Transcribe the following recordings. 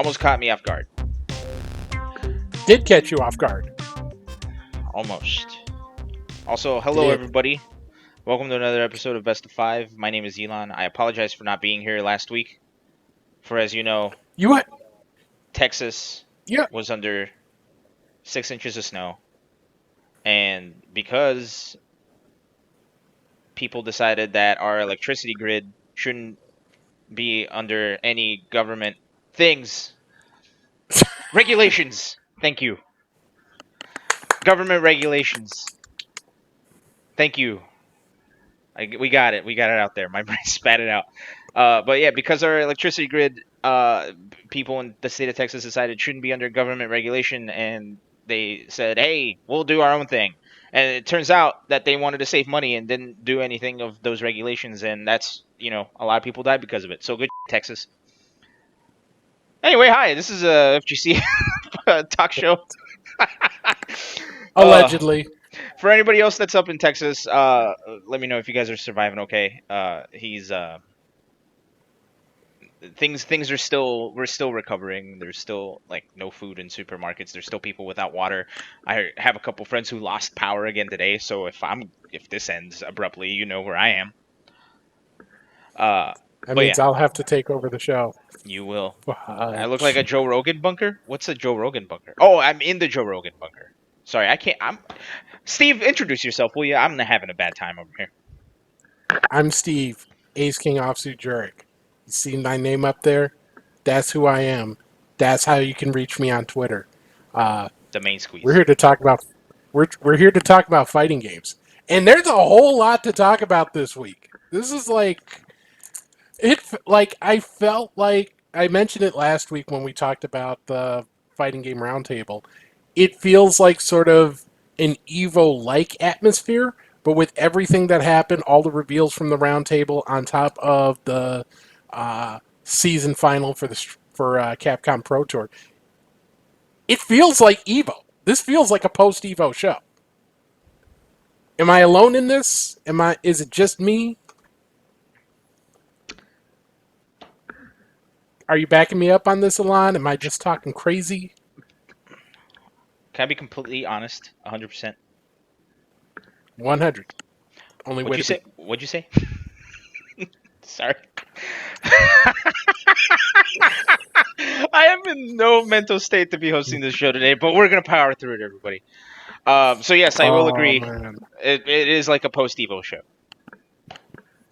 Almost caught me off guard. Did catch you off guard. Almost. Also, hello everybody. Welcome to another episode of Best of 5. My name is Elon. I apologize for not being here last week. For as you know, Texas was under 6 inches of snow. And because people decided that our electricity grid shouldn't be under any government things, regulations. Thank you. Government regulations. Thank you. We got it. We got it out there. My brain spat it out. But yeah, because our electricity grid, people in the state of Texas decided shouldn't be under government regulation, and they said, hey, we'll do our own thing. And it turns out that they wanted to save money and didn't do anything of those regulations, and that's, a lot of people died because of it. So good, Texas. Anyway, hi, this is a FGC talk show. Allegedly. For anybody else that's up in Texas, let me know if you guys are surviving okay. Things are we're still recovering. There's still no food in supermarkets. There's still people without water. I have a couple friends who lost power again today, so if this ends abruptly, you know where I am. That means I'll have to take over the show. You will. I look like a Joe Rogan bunker? What's a Joe Rogan bunker? Oh, I'm in the Joe Rogan bunker. Sorry, I can't. Steve, introduce yourself, will you? I'm having a bad time over here. I'm Steve, Ace King Offsuit Jurek. You see my name up there? That's who I am. That's how you can reach me on Twitter. The main squeeze. We're here to talk about fighting games, and there's a whole lot to talk about this week. This is I felt like I mentioned it last week when we talked about the fighting game roundtable. It feels like sort of an Evo-like atmosphere, but with everything that happened, all the reveals from the roundtable on top of the season final for Capcom Pro Tour, it feels like Evo. This feels like a post-Evo show. Am I alone in this? Is it just me? Are you backing me up on this, Alon? Am I just talking crazy? Can I be completely honest? 100%. 100. Only way to be. What'd you say? Sorry. I am in no mental state to be hosting this show today, but we're going to power through it, everybody. So yes, I will agree. It is like a post-Evo show.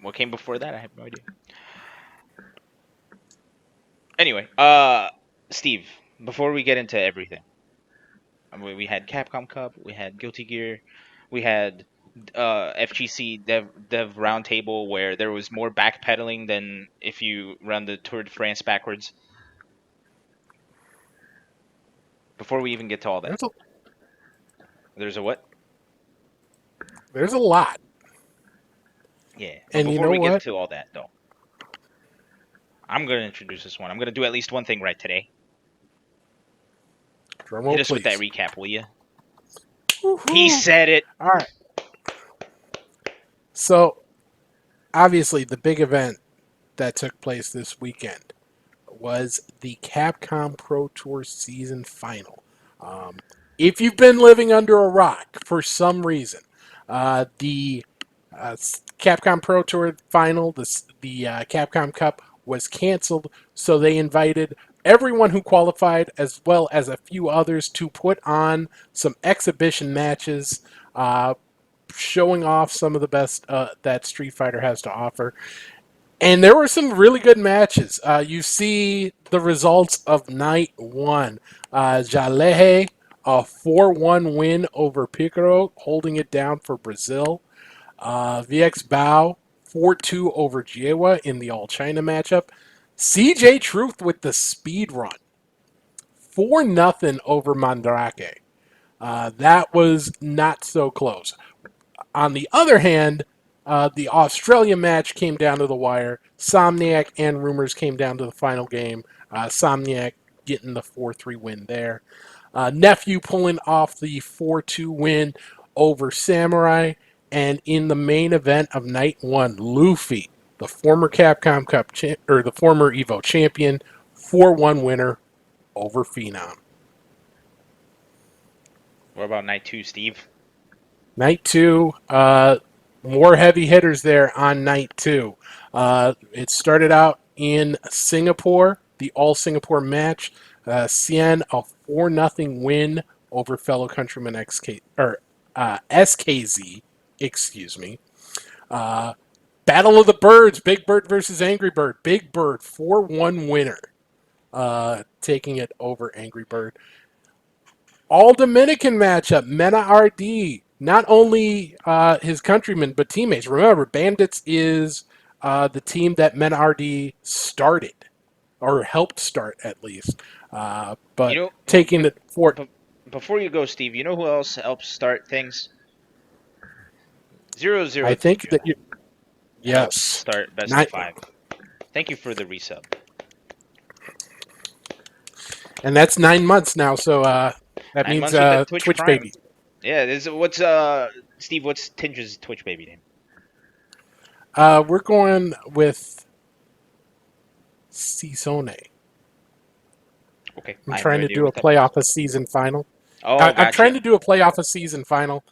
What came before that? I have no idea. Anyway, Steve, before we get into everything, we had Capcom Cup, we had Guilty Gear, we had FGC Dev Roundtable, where there was more backpedaling than if you run the Tour de France backwards. Before we even get to all that, there's a what? There's a lot. Yeah, and before we get to all that, though, I'm going to introduce this one. I'm going to do at least one thing right today. Hit us with that recap, will you? Woo-hoo. He said it. All right. So, obviously, the big event that took place this weekend was the Capcom Pro Tour season final. If you've been living under a rock for some reason, the Capcom Pro Tour final, the Capcom Cup, was canceled, so they invited everyone who qualified, as well as a few others, to put on some exhibition matches, showing off some of the best that Street Fighter has to offer. And there were some really good matches. You see the results of night one. Jalehe, a 4-1 win over Picaro, holding it down for Brazil. VX Bao, 4-2 over Jiewa in the All-China matchup. CJ Truth with the speed run. 4-0 over Mandrake. That was not so close. On the other hand, the Australia match came down to the wire. Somniac and Rumors came down to the final game. Somniac getting the 4-3 win there. Nephew pulling off the 4-2 win over Samurai. And in the main event of night one, Luffy, the former Capcom Cup the former Evo champion, 4-1 winner over Phenom. What about night 2, Steve? Night 2, more heavy hitters there on night 2. It started out in Singapore, the all Singapore match. Cien, a 4-0 win over fellow countryman SKZ, excuse me. Battle of the Birds, Big Bird versus Angry Bird. Big Bird, 4-1 winner, taking it over Angry Bird. All Dominican matchup, Mena RD. Not only his countrymen, but teammates. Remember, Bandits is the team that Mena RD started, or helped start at least. You But know, taking it for. before you go, Steve, you know who else helps start things? Zero I Zero think Tenjo that you. helps Yes. start best of Not, 5. Thank you for the resub. and that's 9 months now, so that 9 means months with the Twitch Twitch Prime. baby. Yeah, what's Steve? What's Tinge's Twitch baby name? We're going with Cisone. Okay, I'm I have no trying to idea do a what that means. playoff a season final. Oh, I'm trying gotcha. to do a playoff a season final.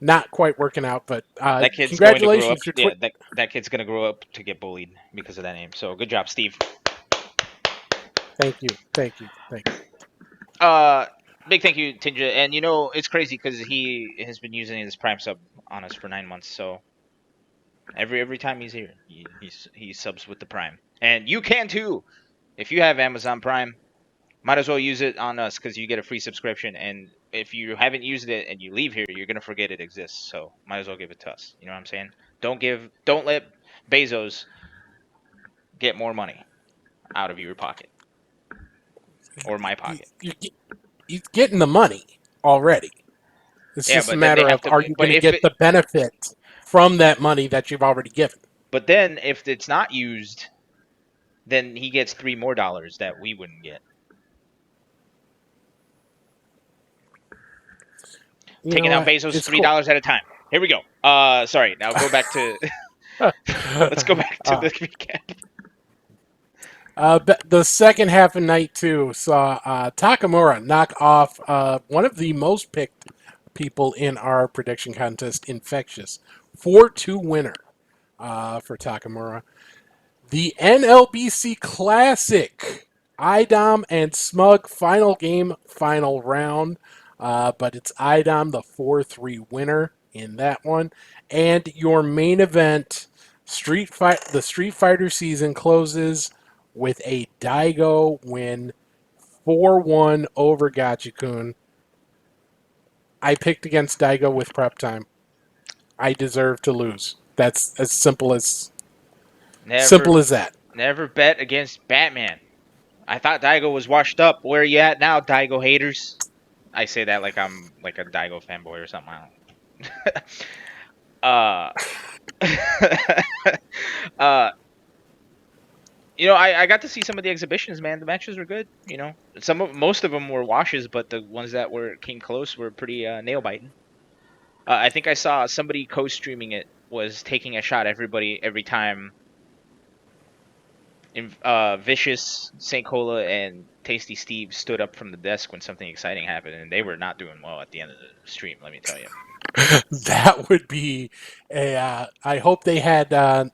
Not quite working out, but That kid's going to grow up. congratulations. Your Yeah, that kid's gonna grow up to get bullied because of that name. So good job, Steve. Thank you. Thank you. Thank you. Uh, big thank you, Tinja. And you know it's crazy because he has been using his Prime sub on us for 9 months. So every time he's here, he subs with the Prime, and you can too if you have Amazon Prime. Might as well use it on us because you get a free subscription. And if you haven't used it and you leave here, you're gonna forget it exists. So might as well give it to us. You know what I'm saying? Don't let Bezos get more money out of your pocket or my You, pocket. you, he's getting the money already. It's Yeah, just a but then they matter have of to. are you But going to if get it, the benefit from that money that you've already given? but then if it's not used, then he gets $3 more that we wouldn't get. You Taking know out what? Bezos It's three cool. dollars at a time. Here we go. Sorry. Now go back to. Let's go back to the recap. The second half of night 2 saw Takamura knock off one of the most picked people in our prediction contest, Infectious. 4-2 winner for Takamura. The NLBC Classic. IDOM and Smug final game, final round. But it's IDOM the 4-3 winner in that one. And your main event, the Street Fighter season closes with a Daigo win 4-1 over Gachikun. I picked against Daigo with prep time. I deserve to lose. That's as Never, simple as that. never bet against Batman. I thought Daigo was washed up. Where are you at now, Daigo haters? I say that like I'm like a Daigo fanboy or something. I don't. uh, I got to see some of the exhibitions, man. The matches were good. Most of them were washes, but the ones that came close were pretty nail biting. I think I saw somebody co-streaming it was taking a shot everybody every time. Vicious, St. Cola, and Tasty Steve stood up from the desk when something exciting happened, and they were not doing well at the end of the stream. Let me tell you. That would be a. I hope they had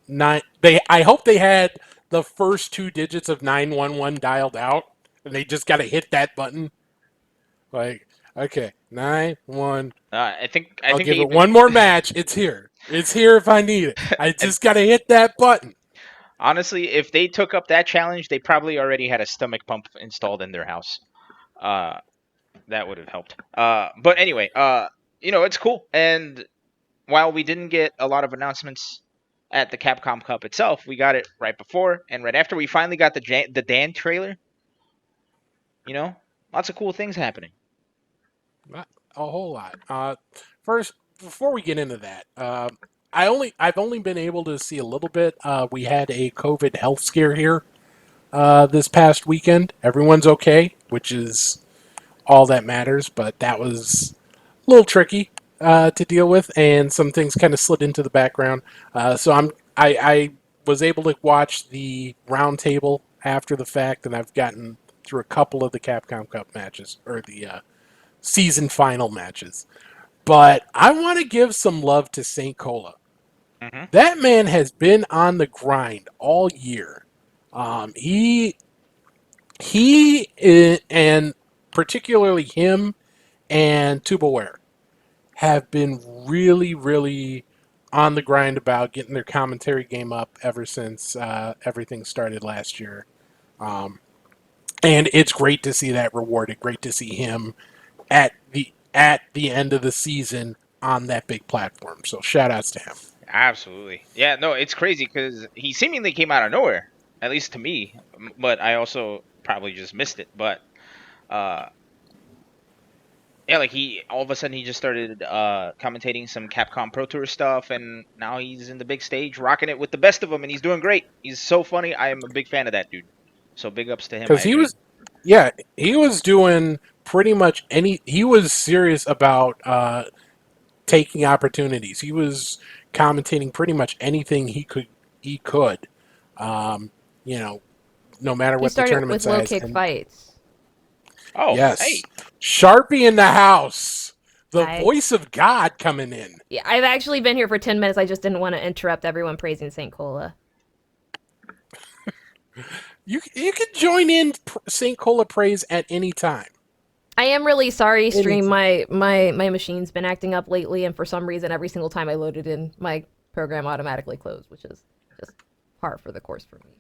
nine. I hope they had the first 2 digits of 911 dialed out, and they just got to hit that button. Like, okay, 9-1. I I'll think they give it even one more match. It's here. It's here if I need it. I and just got to hit that button. honestly, if they took up that challenge, they probably already had a stomach pump installed in their house. Uh, that would have helped. But anyway, it's cool. And while we didn't get a lot of announcements at the Capcom Cup itself, we got it right before and right after. We finally got the Dan trailer. Lots of cool things happening. Not a whole lot. First, before we get into that, I've only been able to see a little bit. We had a COVID health scare here this past weekend. Everyone's okay, which is all that matters. But that was a little tricky to deal with, and some things kind of slid into the background. So I was able to watch the roundtable after the fact, and I've gotten through a couple of the Capcom Cup matches, or the season final matches. But I want to give some love to St. Cola. Hmm. That man has been on the grind all year. He and particularly him and Tubaware have been really, really on the grind about getting their commentary game up ever since everything started last year. Um, and it's great to see that rewarded. Great to see him at the end of the season on that big platform. So shout outs to him. Absolutely. Yeah, no, it's crazy because he seemingly came out of nowhere, at least to me. But I also probably just missed it. But uh, yeah, like he all of a sudden he just started commentating some Capcom Pro Tour stuff, and now he's in the big stage, rocking it with the best of them, and he's doing great. He's so funny. I am a big fan of that dude. So big ups to him. I Because agree. he was doing pretty much he was serious about taking opportunities. He was commentating pretty much anything he could. Um, you know, no matter He what the started tournament with low size. kick And fights. Oh, yes, hey, Sharpie in the house, the I voice of God coming in. Yeah, I've actually been here for 10 minutes. I just didn't want to interrupt everyone praising St. Cola. You can join in St. Cola praise at any time. I am really sorry, stream. Anytime. My machine's been acting up lately, and for some reason, every single time I load it in, my program automatically closed, which is just par for the course for me.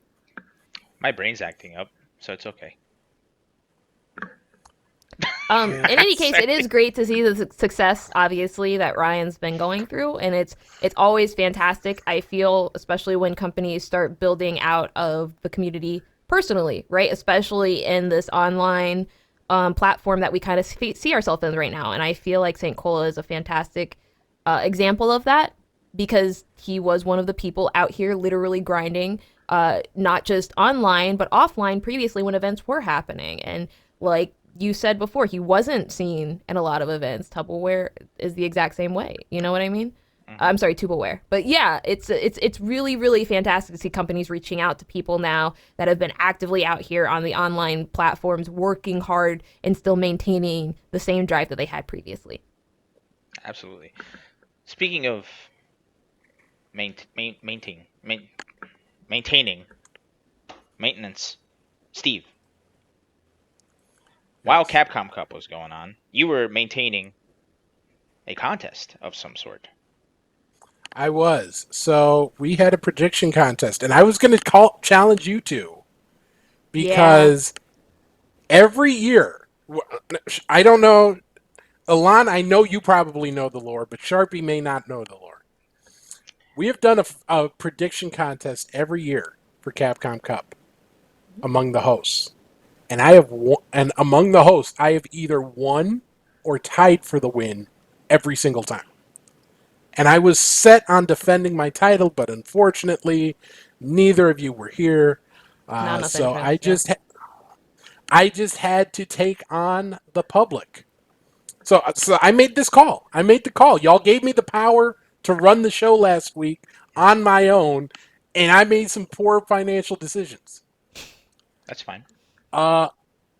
my brain's acting up, so it's okay. In any case, it is great to see the success, obviously, that Ryan's been going through, and it's always fantastic. I feel, especially when companies start building out of the community personally, right? Especially in this online platform that we kind of see ourselves in right now. And I feel like St. Cola is a fantastic example of that because he was one of the people out here literally grinding, not just online, but offline previously when events were happening. And like you said before, he wasn't seen in a lot of events. Tupperware is the exact same way. You know what I mean? Hmm. I'm sorry, Tupperware. But yeah, it's really, really fantastic to see companies reaching out to people now that have been actively out here on the online platforms, working hard and still maintaining the same drive that they had previously. Absolutely. Speaking of maintaining maintenance, Steve. While Yes, Capcom Cup was going on, you were maintaining a contest of some sort. I was. So we had a prediction contest, and I was going to challenge you two Yeah, because every year, I don't know, Alon, I know you probably know the lore, but Sharpie may not know the lore. We have done a prediction contest every year for Capcom Cup among the hosts, and and among the hosts, I have either won or tied for the win every single time. And I was set on defending my title, but unfortunately, neither of you were here. not enough So entrance. Yeah. I just had to take on the public. So I made this call. I made the call. Y'all gave me the power to run the show last week on my own, and I made some poor financial decisions. That's fine. Uh,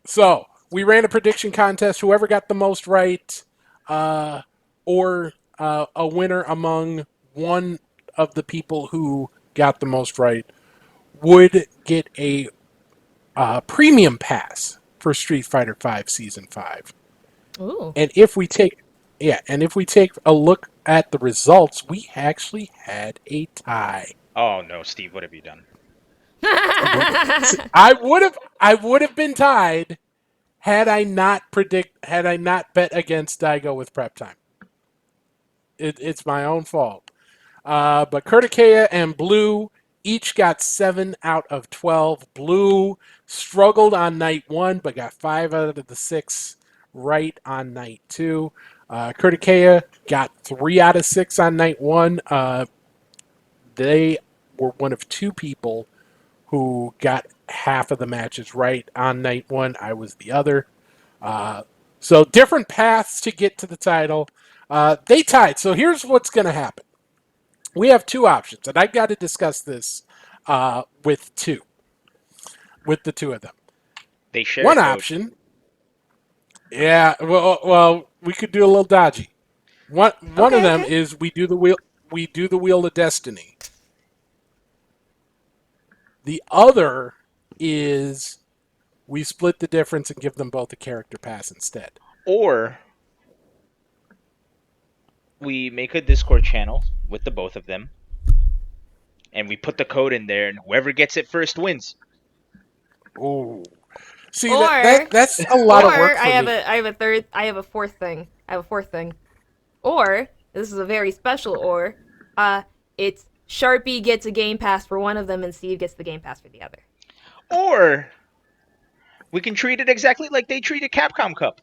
so we ran a prediction contest. Whoever got the most right, uh, or a winner among one of the people who got the most right, would get a premium pass for Street Fighter V Season 5. Ooh. And if we take and if we take a look at the results, we actually had a tie. Oh no, Steve, what have you done? I would have been tied had I not bet against Daigo with prep time. It's my own fault. But Kurtakea and Blue each got 7 out of 12. Blue struggled on night 1, but got 5 out of the 6 right on night 2. Kurtakea got 3 out of 6 on night 1. They were one of 2 people who got half of the matches right on night 1. I was the other. Uh, so different paths to get to the title. They tied. So here's what's going to happen. We have 2 options, and I've got to discuss this with the 2 of them. They share One code. option. Yeah, well, we could do a little dodgy. One of them Okay. is we do the wheel of destiny. The other is we split the difference and give them both a character pass instead. Or we make a Discord channel with the both of them, and we put the code in there, and whoever gets it first wins. Ooh. See Or that's a lot of work for I me. I have a fourth thing. Or this is a very special it's Sharpie gets a game pass for one of them and Steve gets the game pass for the other. Or we can treat it exactly like they treated Capcom Cup.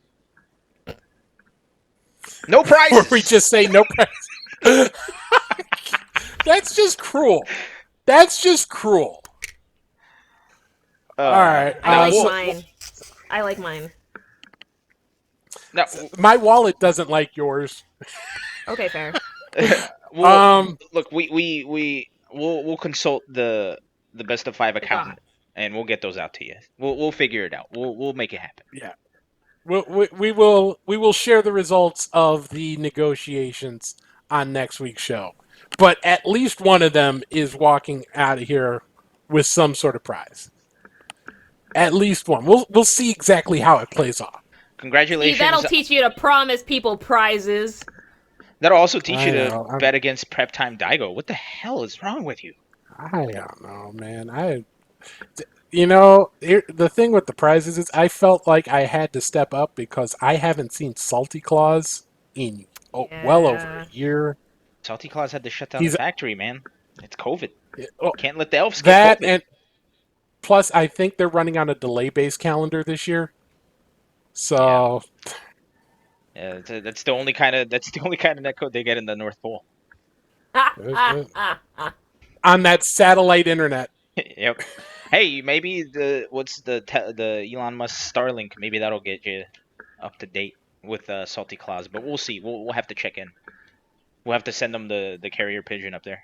No prizes. Where we just say no prize. That's just cruel. That's just cruel. All right. Mine. I like mine. No, my wallet doesn't like yours. Okay, fair. look, we'll consult the best of 5 accountant, and we'll get those out to you. We'll figure it out. We'll make it happen. Yeah. We will share the results of the negotiations on next week's show. But at least one of them is walking out of here with some sort of prize. At least one. We'll see exactly how it plays off. Congratulations. See, that'll teach you to promise people prizes. That'll also teach you to bet against Prep Time Daigo. What the hell is wrong with you? I don't know, man. The thing with the prizes is I felt like I had to step up because I haven't seen Salty Claus in well over a year. Salty Claus had to shut down the factory, man. It's COVID. Can't let the elves get that COVID. And plus, I think they're running on a delay-based calendar this year. So, yeah, that's the only kind of netcode they get in the North Pole. On that satellite internet. Yep. Hey, maybe the Elon Musk Starlink? Maybe that'll get you up to date with Salty Claus. But we'll see. We'll have to check in. We'll have to send them the carrier pigeon up there.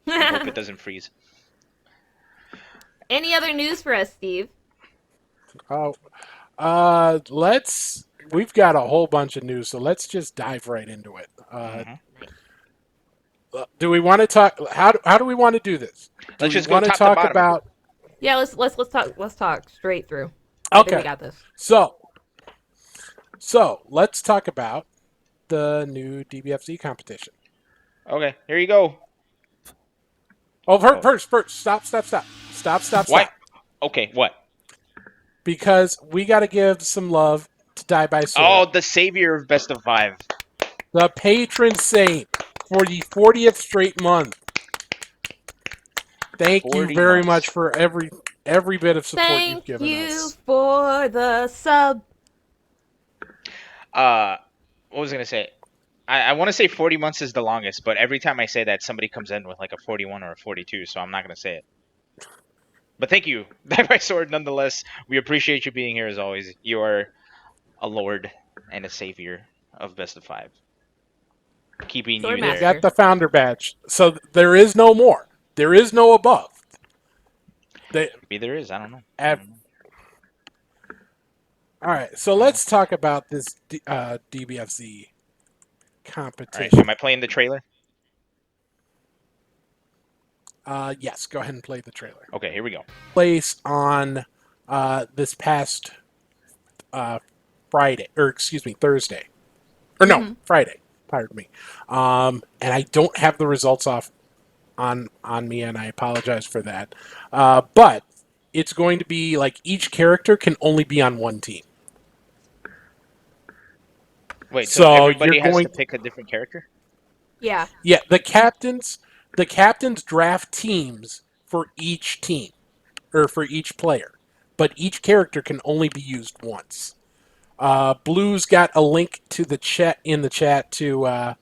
I hope it doesn't freeze. Any other news for us, Steve? We've got a whole bunch of news, so let's just dive right into it. Do we want to talk? How do we want to do this? Let's just go top to bottom. About. Yeah, let's talk straight through. Okay, I think we got this. So let's talk about the new DBFZ competition. Okay, here you go. First, stop. What? Okay, what? Because we got to give some love to Die by Sword. Oh, the savior of Best of 5. The patron saint for the 40th straight month. Thank you very much for every bit of support you've given us. Thank you for the sub. What was I going to say? I want to say 40 months is the longest, but every time I say that, somebody comes in with like a 41 or a 42, so I'm not going to say it. But thank you, Die by Sword, nonetheless. We appreciate you being here as always. You are a lord and a savior of Best of 5. Keeping you there. You got the founder badge, so there is no more. There is no above. Maybe there is. I don't know. All right, so let's talk about this DBFZ competition. Right, am I playing the trailer? Yes, go ahead and play the trailer. Okay, here we go. Place on this past Thursday. Or no, Friday. Pardon me. And I don't have the results off on me, and I apologize for that. But it's going to be like each character can only be on one team. Wait, so everybody has to pick a different character? Yeah. Yeah, the captains draft teams for each team, or for each player, but each character can only be used once. Blue's got a link to the chat to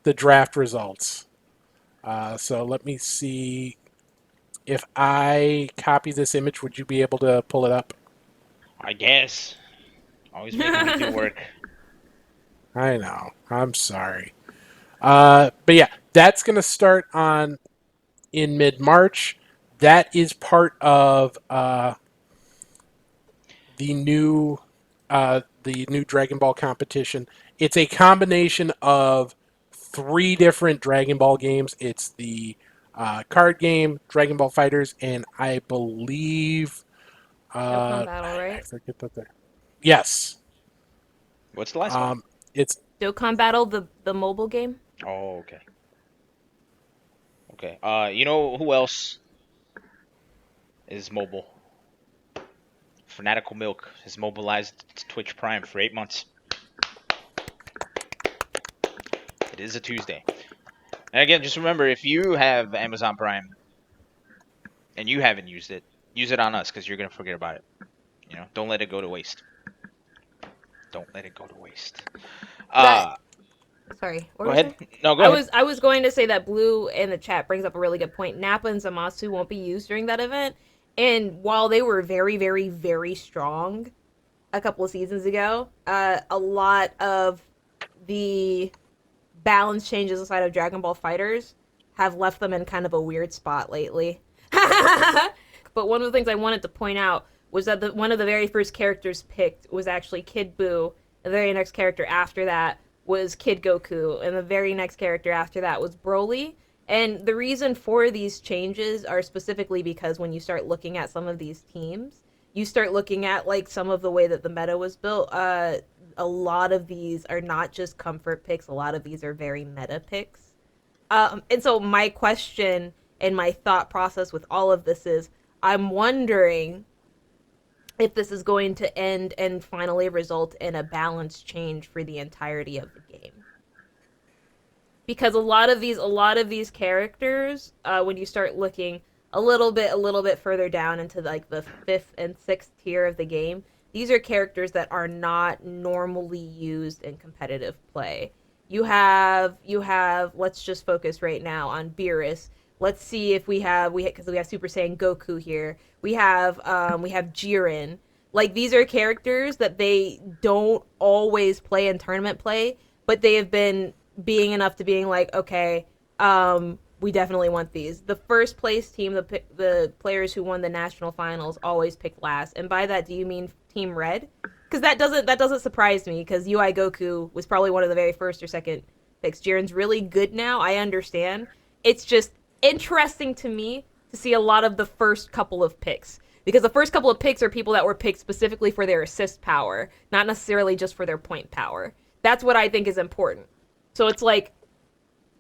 the draft results. So let me see if I copy this image. Would you be able to pull it up? I guess. Always making me do work. I know. I'm sorry. But yeah, that's going to start in mid-March. That is part of the new Dragon Ball competition. It's a combination of 3 different Dragon Ball games. It's the card game, Dragon Ball FighterZ, and I believe Dokkan Battle, I right? forget that. Yes, What's the last one? it's Dokkan Battle, the mobile game. Oh, okay. Okay. You know who else is mobile? Fanatical Milk has mobilized Twitch Prime for 8 months. It is a Tuesday. And again, just remember, if you have Amazon Prime and you haven't used it, use it on us because you're gonna forget about it. You know, don't let it go to waste. Don't let it go to waste. That Uh, Sorry, what Go were you ahead. saying? No, go I ahead. was I was going to say that Blue in the chat brings up a really good point. Nappa and Zamasu won't be used during that event, and while they were very, very, very strong a couple of seasons ago, a lot of the balance changes inside of Dragon Ball Fighters have left them in kind of a weird spot lately. But one of the things I wanted to point out was that one of the very first characters picked was actually Kid Buu. The very next character after that was Kid Goku, and the very next character after that was Broly. And the reason for these changes are specifically because when you start looking at some of these teams, you start looking at like some of the way that the meta was built. A lot of these are not just comfort picks. A lot of these are very meta picks. And so my question and my thought process with all of this is, I'm wondering if this is going to end and finally result in a balance change for the entirety of the game. Because a lot of these characters, when you start looking a little bit further down into like the 5th and 6th tier of the game, these are characters that are not normally used in competitive play. You have let's just focus right now on Beerus. Let's see if because we have Super Saiyan Goku here. We have Jiren. Like, these are characters that they don't always play in tournament play, but they have been being enough to being like, okay, we definitely want these. The first place team, the players who won the national finals, always picked last. And by that, do you mean Team Red? Because that doesn't surprise me. Because UI Goku was probably one of the very first or second picks. Jiren's really good now. I understand. It's just interesting to me to see a lot of the first couple of picks. Because the first couple of picks are people that were picked specifically for their assist power, not necessarily just for their point power. That's what I think is important. So it's like,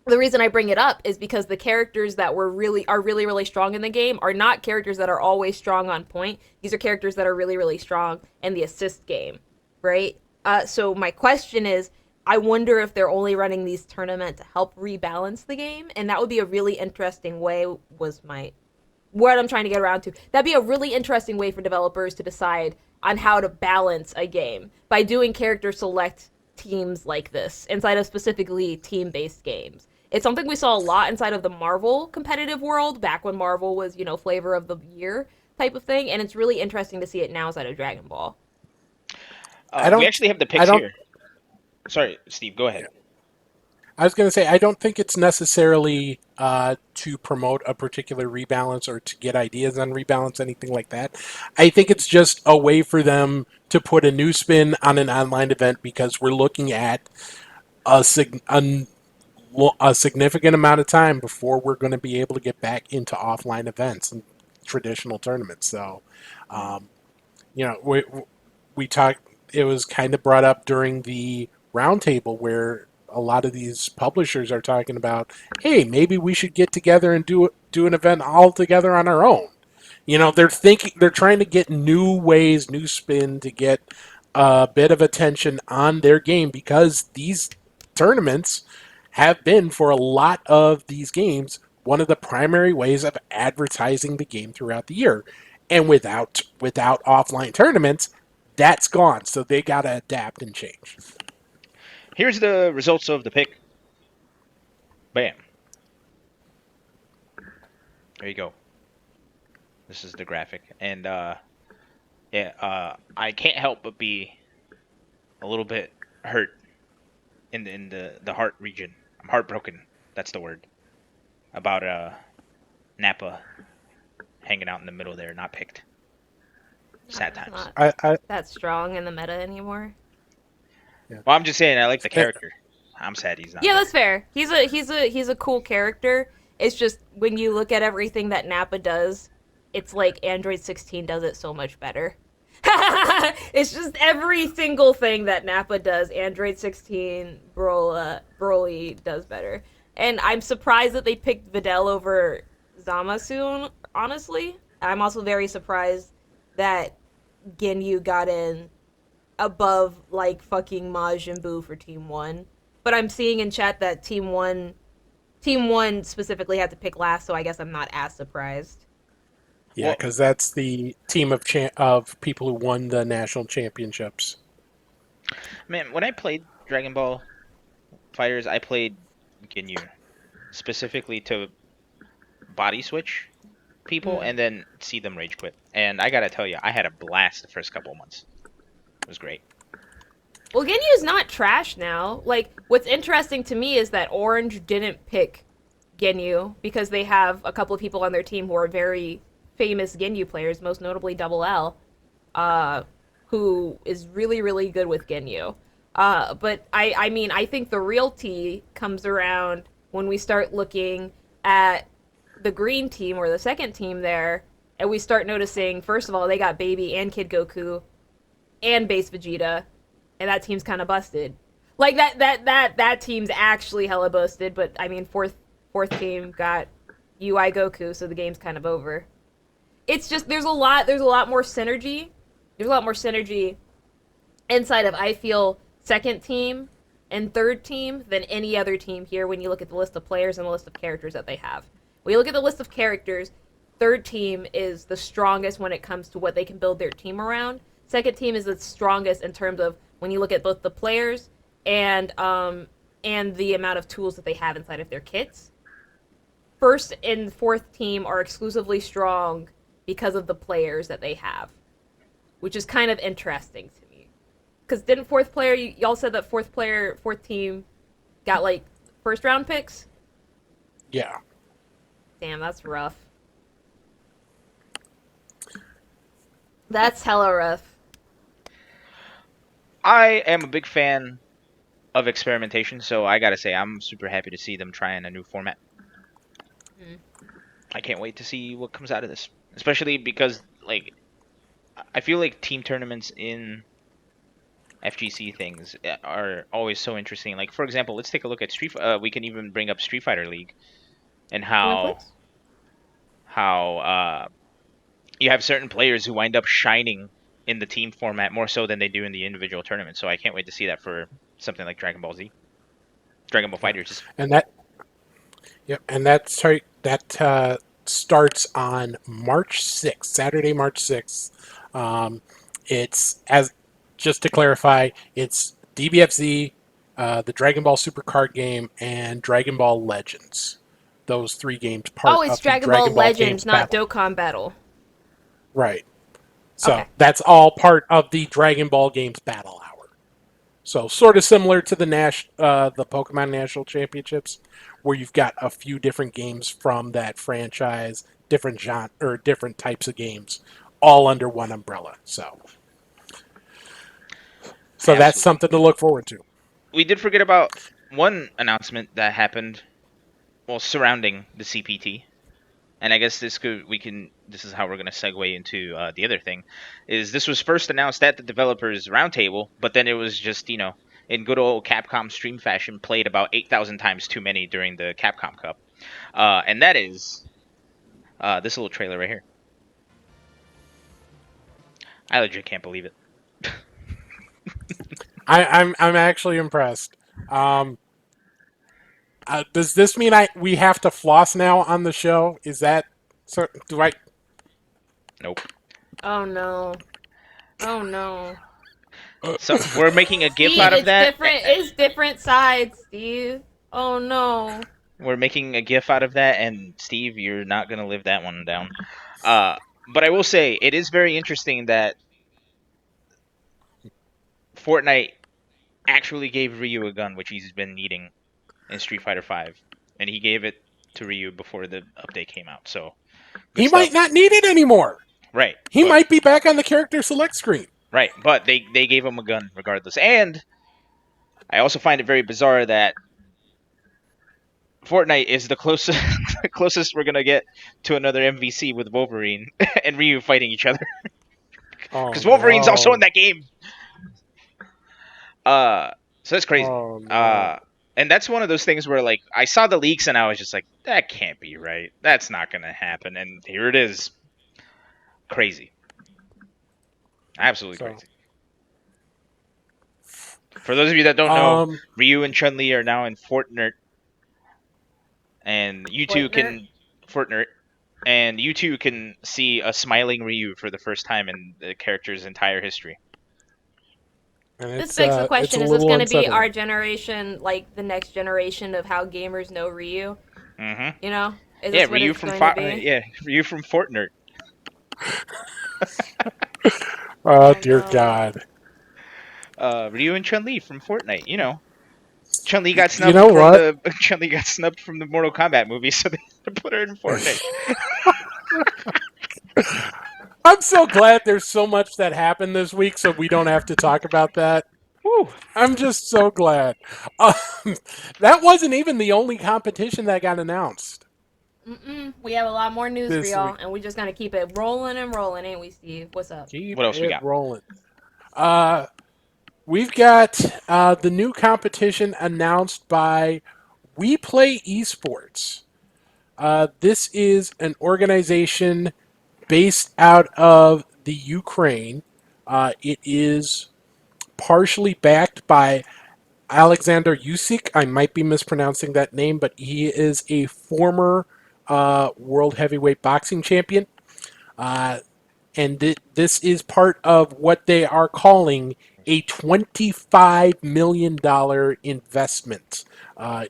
the reason I bring it up is because the characters that are really really strong in the game are not characters that are always strong on point. These are characters that are really really strong in the assist game, right? So my question is, I wonder if they're only running these tournaments to help rebalance the game, and that would be a really interesting way. Was my what I'm trying to get around to? That'd be a really interesting way for developers to decide on how to balance a game by doing character select teams like this inside of specifically team-based games. It's something we saw a lot inside of the Marvel competitive world back when Marvel was, flavor of the year type of thing, and it's really interesting to see it now inside of Dragon Ball. I We don't actually have the I picks don't here. Sorry, Steve. Go ahead. I was going to say, I don't think it's necessarily to promote a particular rebalance or to get ideas on rebalance, anything like that. I think it's just a way for them to put a new spin on an online event because we're looking at a, a significant amount of time before we're going to be able to get back into offline events and traditional tournaments. So, um, we talked. It was kind of brought up during the roundtable where a lot of these publishers are talking about, hey, maybe we should get together and do an event all together on our own. They're trying to get new ways, new spin to get a bit of attention on their game because these tournaments have been for a lot of these games one of the primary ways of advertising the game throughout the year. And without offline tournaments, that's gone. So they gotta adapt and change. Here's the results of the pick. Bam. There you go. This is the graphic, and yeah, I can't help but be a little bit hurt in the heart region. I'm heartbroken. That's the word about Nappa hanging out in the middle there, not picked. Sad It's times. not I that strong in the meta anymore. yeah. Well, I'm just saying I like the character. I'm sad he's not Yeah, there. that's fair. He's a cool character. It's just when you look at everything that Nappa does, it's like Android 16 does it so much better. It's just every single thing that Nappa does, Android 16 Broly does better. And I'm surprised that they picked Videl over Zamasu, honestly. I'm also very surprised that Ginyu got in above like fucking Majin Buu for Team One. But I'm seeing in chat that Team One specifically had to pick last, so I guess I'm not as surprised. Yeah, Well, because that's the team of people who won the national championships. man, when I played Dragon Ball FighterZ, I played Ginyu specifically to body switch people Mm. and then see them rage quit. And I gotta tell you, I had a blast the first couple of months. It was great. Well, Ginyu's not trash now. Like, what's interesting to me is that Orange didn't pick Ginyu because they have a couple of people on their team who are very famous Ginyu players, most notably Double L, uh, who is really, really good with Ginyu. But I mean, I think the real tea comes around when we start looking at the green team or the second team there, and we start noticing, first of all, they got Baby and Kid Goku and Base Vegeta, and that team's kind of busted. Like that team's actually hella busted. But I mean, fourth team got UI Goku, so the game's kind of over. It's just there's a lot more synergy. There's a lot more synergy inside of I feel second team and third team than any other team here when you look at the list of players and the list of characters that they have. When you look at the list of characters, third team is the strongest when it comes to what they can build their team around. Second team is the strongest in terms of when you look at both the players and the amount of tools that they have inside of their kits. First and fourth team are exclusively strong because of the players that they have, which is kind of interesting to me. Because didn't fourth player, y'all said that fourth team got like first round picks? Yeah. Damn, that's rough. That's hella rough. I am a big fan of experimentation, so I gotta say I'm super happy to see them trying a new format. Mm. I can't wait to see what comes out of this, especially because like I feel like team tournaments in FGC things are always so interesting. Like for example, let's take a look at Street. We can even bring up Street Fighter League and Point how please. how you have certain players who wind up shining in the team format more so than they do in the individual tournament. So I can't wait to see that for something like Dragon Ball Z, Dragon Ball Yeah. FighterZ. And that starts on March 6th, Saturday, March 6th. It's as just to clarify, it's DBFZ, the Dragon Ball Super card game, and Dragon Ball Legends. Those three games Oh, part it's of the Dragon Ball Dragon Ball Games Legends, not battle. Dokkan Battle. Right. So Okay. that's all part of the Dragon Ball Games battle hour. So sort of similar to the Pokemon National Championships, where you've got a few different games from that franchise, different genre or different types of games, all under one umbrella. So that's Absolutely. something to look forward to. We did forget about one announcement that happened, well, surrounding the CPT. And I guess this is how we're going to segue into the other thing, is this was first announced at the developers roundtable, but then it was just, in good old Capcom stream fashion, played about 8,000 times too many during the Capcom Cup. And that is this little trailer right here. I legit can't believe it. I'm actually impressed. Um, does this mean we have to floss now on the show? Is that so? Do I? Nope. Oh no. Oh no. So we're making a GIF Steve, out of it's that. different. It's different sides, Steve. Oh no. We're making a GIF out of that, and Steve, you're not gonna live that one down. But I will say it is very interesting that Fortnite actually gave Ryu a gun, which he's been needing in Street Fighter V, and he gave it to Ryu before the update came out. So good He might stuff. not need it anymore. Right, He but might be back on the character select screen. right, but they gave him a gun regardless. And I also find it very bizarre that Fortnite is the closest the closest we're gonna get to another MVC with Wolverine and Ryu fighting each other Oh because Wolverine's also in no! that game. Uh, so that's crazy. Oh Uh, no! and that's one of those things where like I saw the leaks and I was just like, that can't be right. That's not gonna happen. And here it is. Crazy. Absolutely So, crazy. For those of you that don't know, um, Ryu and Chun-Li are now in Fortnite, and you two Fortner. can Fortnite, and you two can see a smiling Ryu for the first time in the character's entire history. and This begs the it's a question: is this little going to be unsettling. our generation, like the next generation of how gamers know Ryu? Mm-hmm. You know, is Yeah, this what Ryu it's from going to be? yeah, Ryu from Fortnite. Oh I dear know. God! Ryu and Chun Li from Fortnite. You know, Chun Li got You snubbed know from what? the Chun Li got snubbed from the Mortal Kombat movie, so they had to put her in Fortnite. I'm so glad there's so much that happened this week, so we don't have to talk about that. Woo. I'm just so glad. Um, that wasn't even the only competition that got announced We have a lot more news for this y'all, week. and we just gonna keep it rolling and rolling, ain't we, Steve? What's up? Keep What else we it got? rolling. Uh, we've got the new competition announced by WePlay Esports. This is an organization based out of the Ukraine. It is partially backed by Alexander Usyk. I might be mispronouncing that name, but he is a former world heavyweight boxing champion. Uh, and this is part of what they are calling a $25 million investment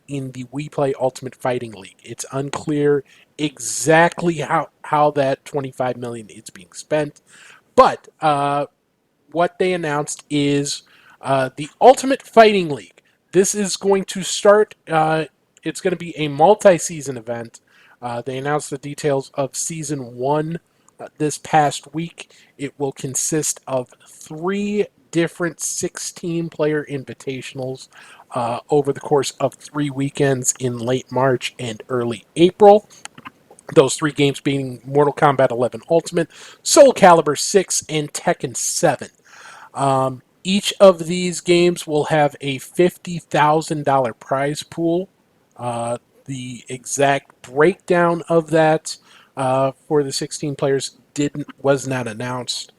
in the WePlay Ultimate Fighting League. It's unclear exactly how that $25 million is being spent, but what they announced is the Ultimate Fighting League. This is going to start. It's going to be a multi-season event. They announced the details of season one this past week. It will consist of 3 different 16-player invitationals over the course of 3 weekends in late March and early April. Those 3 games being Mortal Kombat 11 Ultimate, Soul Calibur 6, and Tekken 7. Each of these games will have a $50,000 prize pool. The exact breakdown of that for the 16 players was not announced.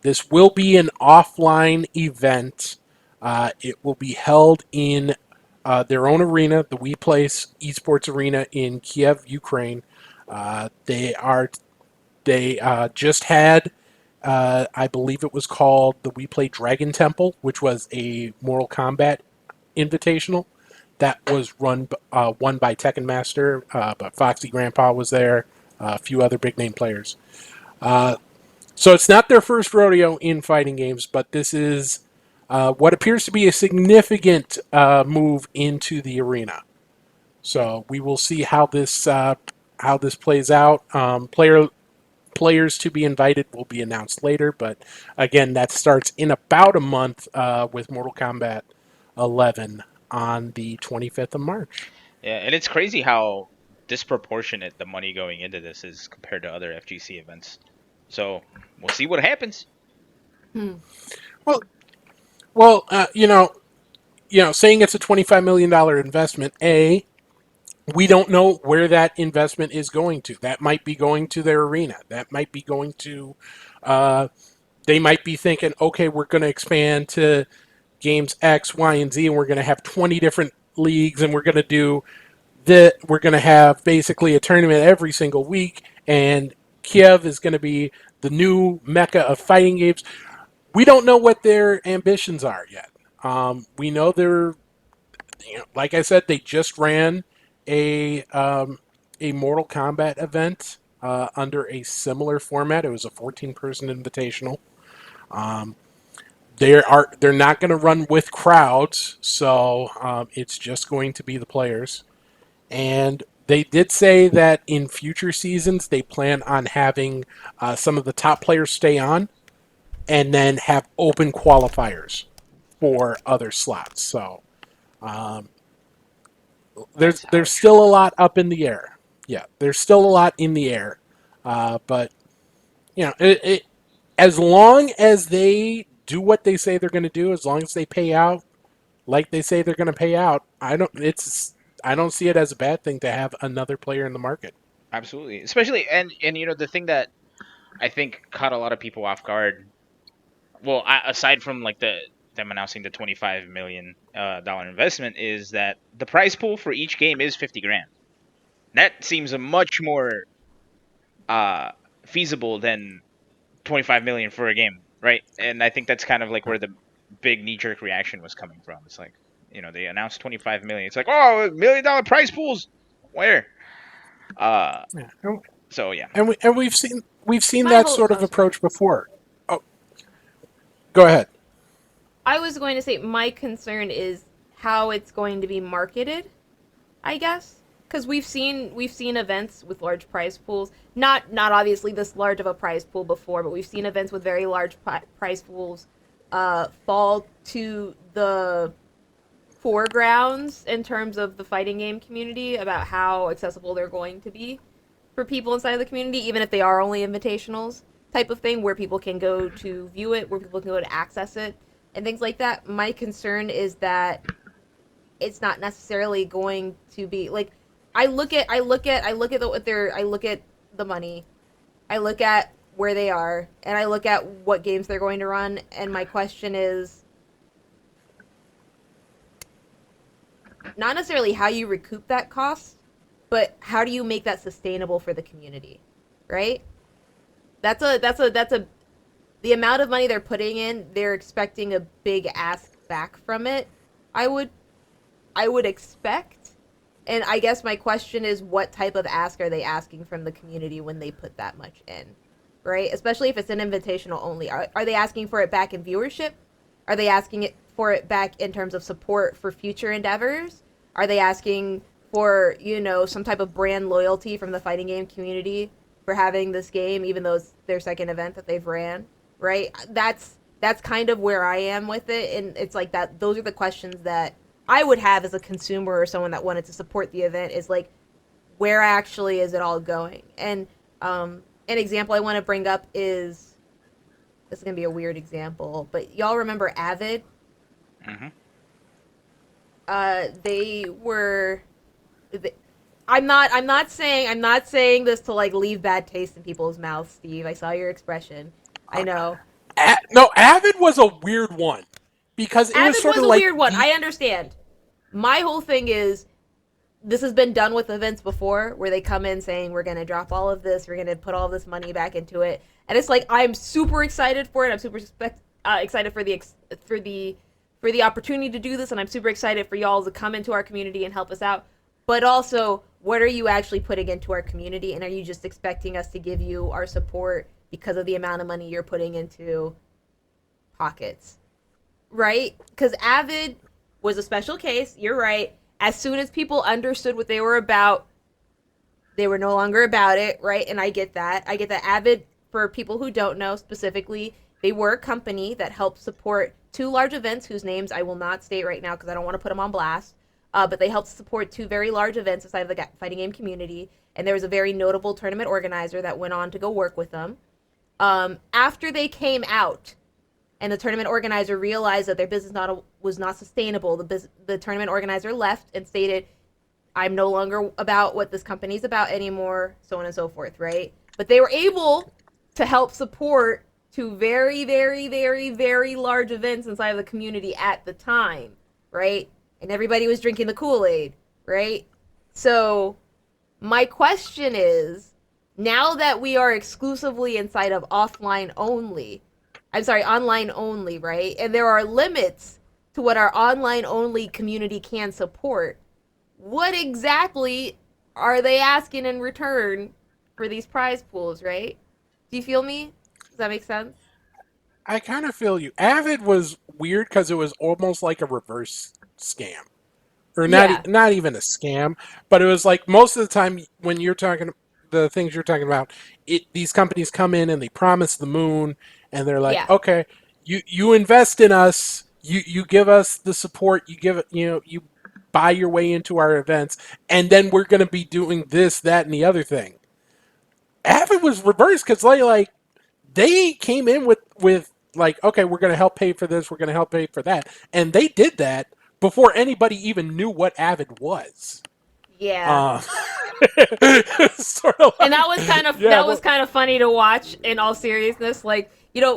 This will be an offline event. It will be held in their own arena, the WePlay Esports Arena in Kiev, Ukraine. They just had I believe it was called the WePlay Dragon Temple, which was a Mortal Kombat invitational that was won by Tekken Master, but Foxy Grandpa was there, a few other big name players. So it's not their first rodeo in fighting games, but this is what appears to be a significant move into the arena. So we will see how this plays out. Players to be invited will be announced later, but again, that starts in about a month with Mortal Kombat 11 on the 25th of March. Yeah, and it's crazy how disproportionate the money going into this is compared to other FGC events. So we'll see what happens. Well, saying it's a $25 million investment, we don't know where that investment is going to. That might be going to their arena. That might be going to. They might be thinking, okay, we're going to expand to games X, Y, and Z, and we're going to have 20 different leagues, and we're going to do that. We're going to have basically a tournament every single week, and Kiev is going to be the new mecca of fighting games. We don't know what their ambitions are yet. We know they're, like I said, they just ran a Mortal Kombat event under a similar format. It was a 14-person invitational. They're not going to run with crowds, so it's just going to be the players. And They did say that in future seasons they plan on having some of the top players stay on, and then have open qualifiers for other slots. So um, That's there's ouch. still a lot up in the air. Yeah, there's still a lot in the air, but as long as they do what they say they're going to do, as long as they pay out like they say they're going to pay out, I don't see it as a bad thing to have another player in the market. Absolutely. Especially and the thing that I think caught a lot of people off guard. Well, aside from like them announcing the $25 million investment, is that the prize pool for each game is 50 grand. That seems a much more uh feasible than 25 million for a game, right? And I think that's kind of like where the big knee jerk reaction was coming from. It's like, they announced 25 million. It's like, oh, $1 million prize pools. Where? Uh Yeah. so yeah. And we've seen My that whole sort of oh, sorry. approach before. Oh, go ahead. I was going to say my concern is how it's going to be marketed, I guess, because we've seen events with large prize pools. Not obviously this large of a prize pool before, but we've seen events with very large prize pools fall to the foregrounds in terms of the fighting game community about how accessible they're going to be for people inside of the community, even if they are only invitationals type of thing where people can go to view it, where people can go to access it, and things like that. My concern is that it's not necessarily going to be like I look at the money, I look at where they are, and I look at what games they're going to run, and my question is not necessarily how you recoup that cost, but how do you make that sustainable for the community, right? That's a the amount of money they're putting in, they're expecting a big ask back from it. I would I would expect. And I guess my question is what type of ask are they asking from the community when they put that much in? Right? Especially if it's an invitational only. Are they asking for it back in viewership? Are they asking it for it back in terms of support for future endeavors? Are they asking for, some type of brand loyalty from the fighting game community for having this game, even though it's their second event that they've ran? Right? That's kind of where I am with it. And it's like that those are the questions that I would have as a consumer or someone that wanted to support the event is like, where actually is it all going? And an example I want to bring up is this is gonna be a weird example, but y'all remember Avid? Hmm. They were. I'm not saying this to like leave bad taste in people's mouths, Steve. I saw your expression. I know. No, Avid was a weird one because it was Avid sort was of a like weird one. I understand. My whole thing is this has been done with events before where they come in saying we're going to drop all of this, we're going to put all this money back into it. And it's like I'm super excited for it. I'm super excited for the opportunity to do this, and I'm super excited for y'all to come into our community and help us out. But also, what are you actually putting into our community, and are you just expecting us to give you our support because of the amount of money you're putting into pockets? Right? Because Avid was a special case. You're right. As soon as people understood what they were about, they were no longer about it, right? And I get that. I get that. Avid, for people who don't know specifically, they were a company that helped support two large events whose names I will not state right now because I don't want to put them on blast. But they helped support two very large events inside of the fighting game community. And there was a very notable tournament organizer that went on to go work with them. After they came out, and the tournament organizer realized that their business was not sustainable. The tournament organizer left and stated, "I'm no longer about what this company's about anymore," so on and so forth, right? But they were able to help support two very, very, very, very large events inside of the community at the time, right? And everybody was drinking the Kool-Aid, right? So my question is, now that we are exclusively inside of online only, right? And there are limits to what our online only community can support. What exactly are they asking in return for these prize pools, right? Do you feel me? Does that make sense? I kind of feel you. Avid was weird because it was almost like a reverse scam. or Yeah. not even a scam, but it was like most of the time when you're talking the things you're talking about, these companies come in and they promise the moon, and they're like, Yeah. okay, you invest in us, you give us the support, you give it, you buy your way into our events, and then we're going to be doing this, that, and the other thing. Half it was reversed because they came in with like, okay, we're going to help pay for this, we're going to help pay for that, and they did that before anybody even knew what Avid was. Yeah. Uh, sort of And like, yeah, that was kind of funny to watch in all seriousness. Like,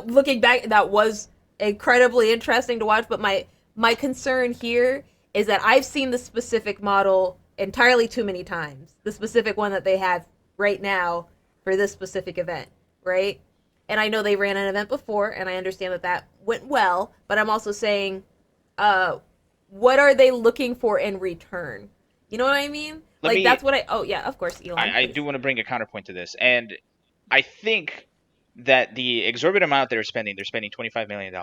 looking back, that was incredibly interesting to watch. But my concern here is that I've seen the specific model entirely too many times. The specific one that they have right now for this specific event, right? And I know they ran an event before, and I understand that that went well. But I'm also saying, uh, what are they looking for in return? You know what I mean? Let Like me. that's what I. Oh yeah, of course, Elon, I please. do want to bring a counterpoint to this, and I think that the exorbitant amount they're spending $25 million,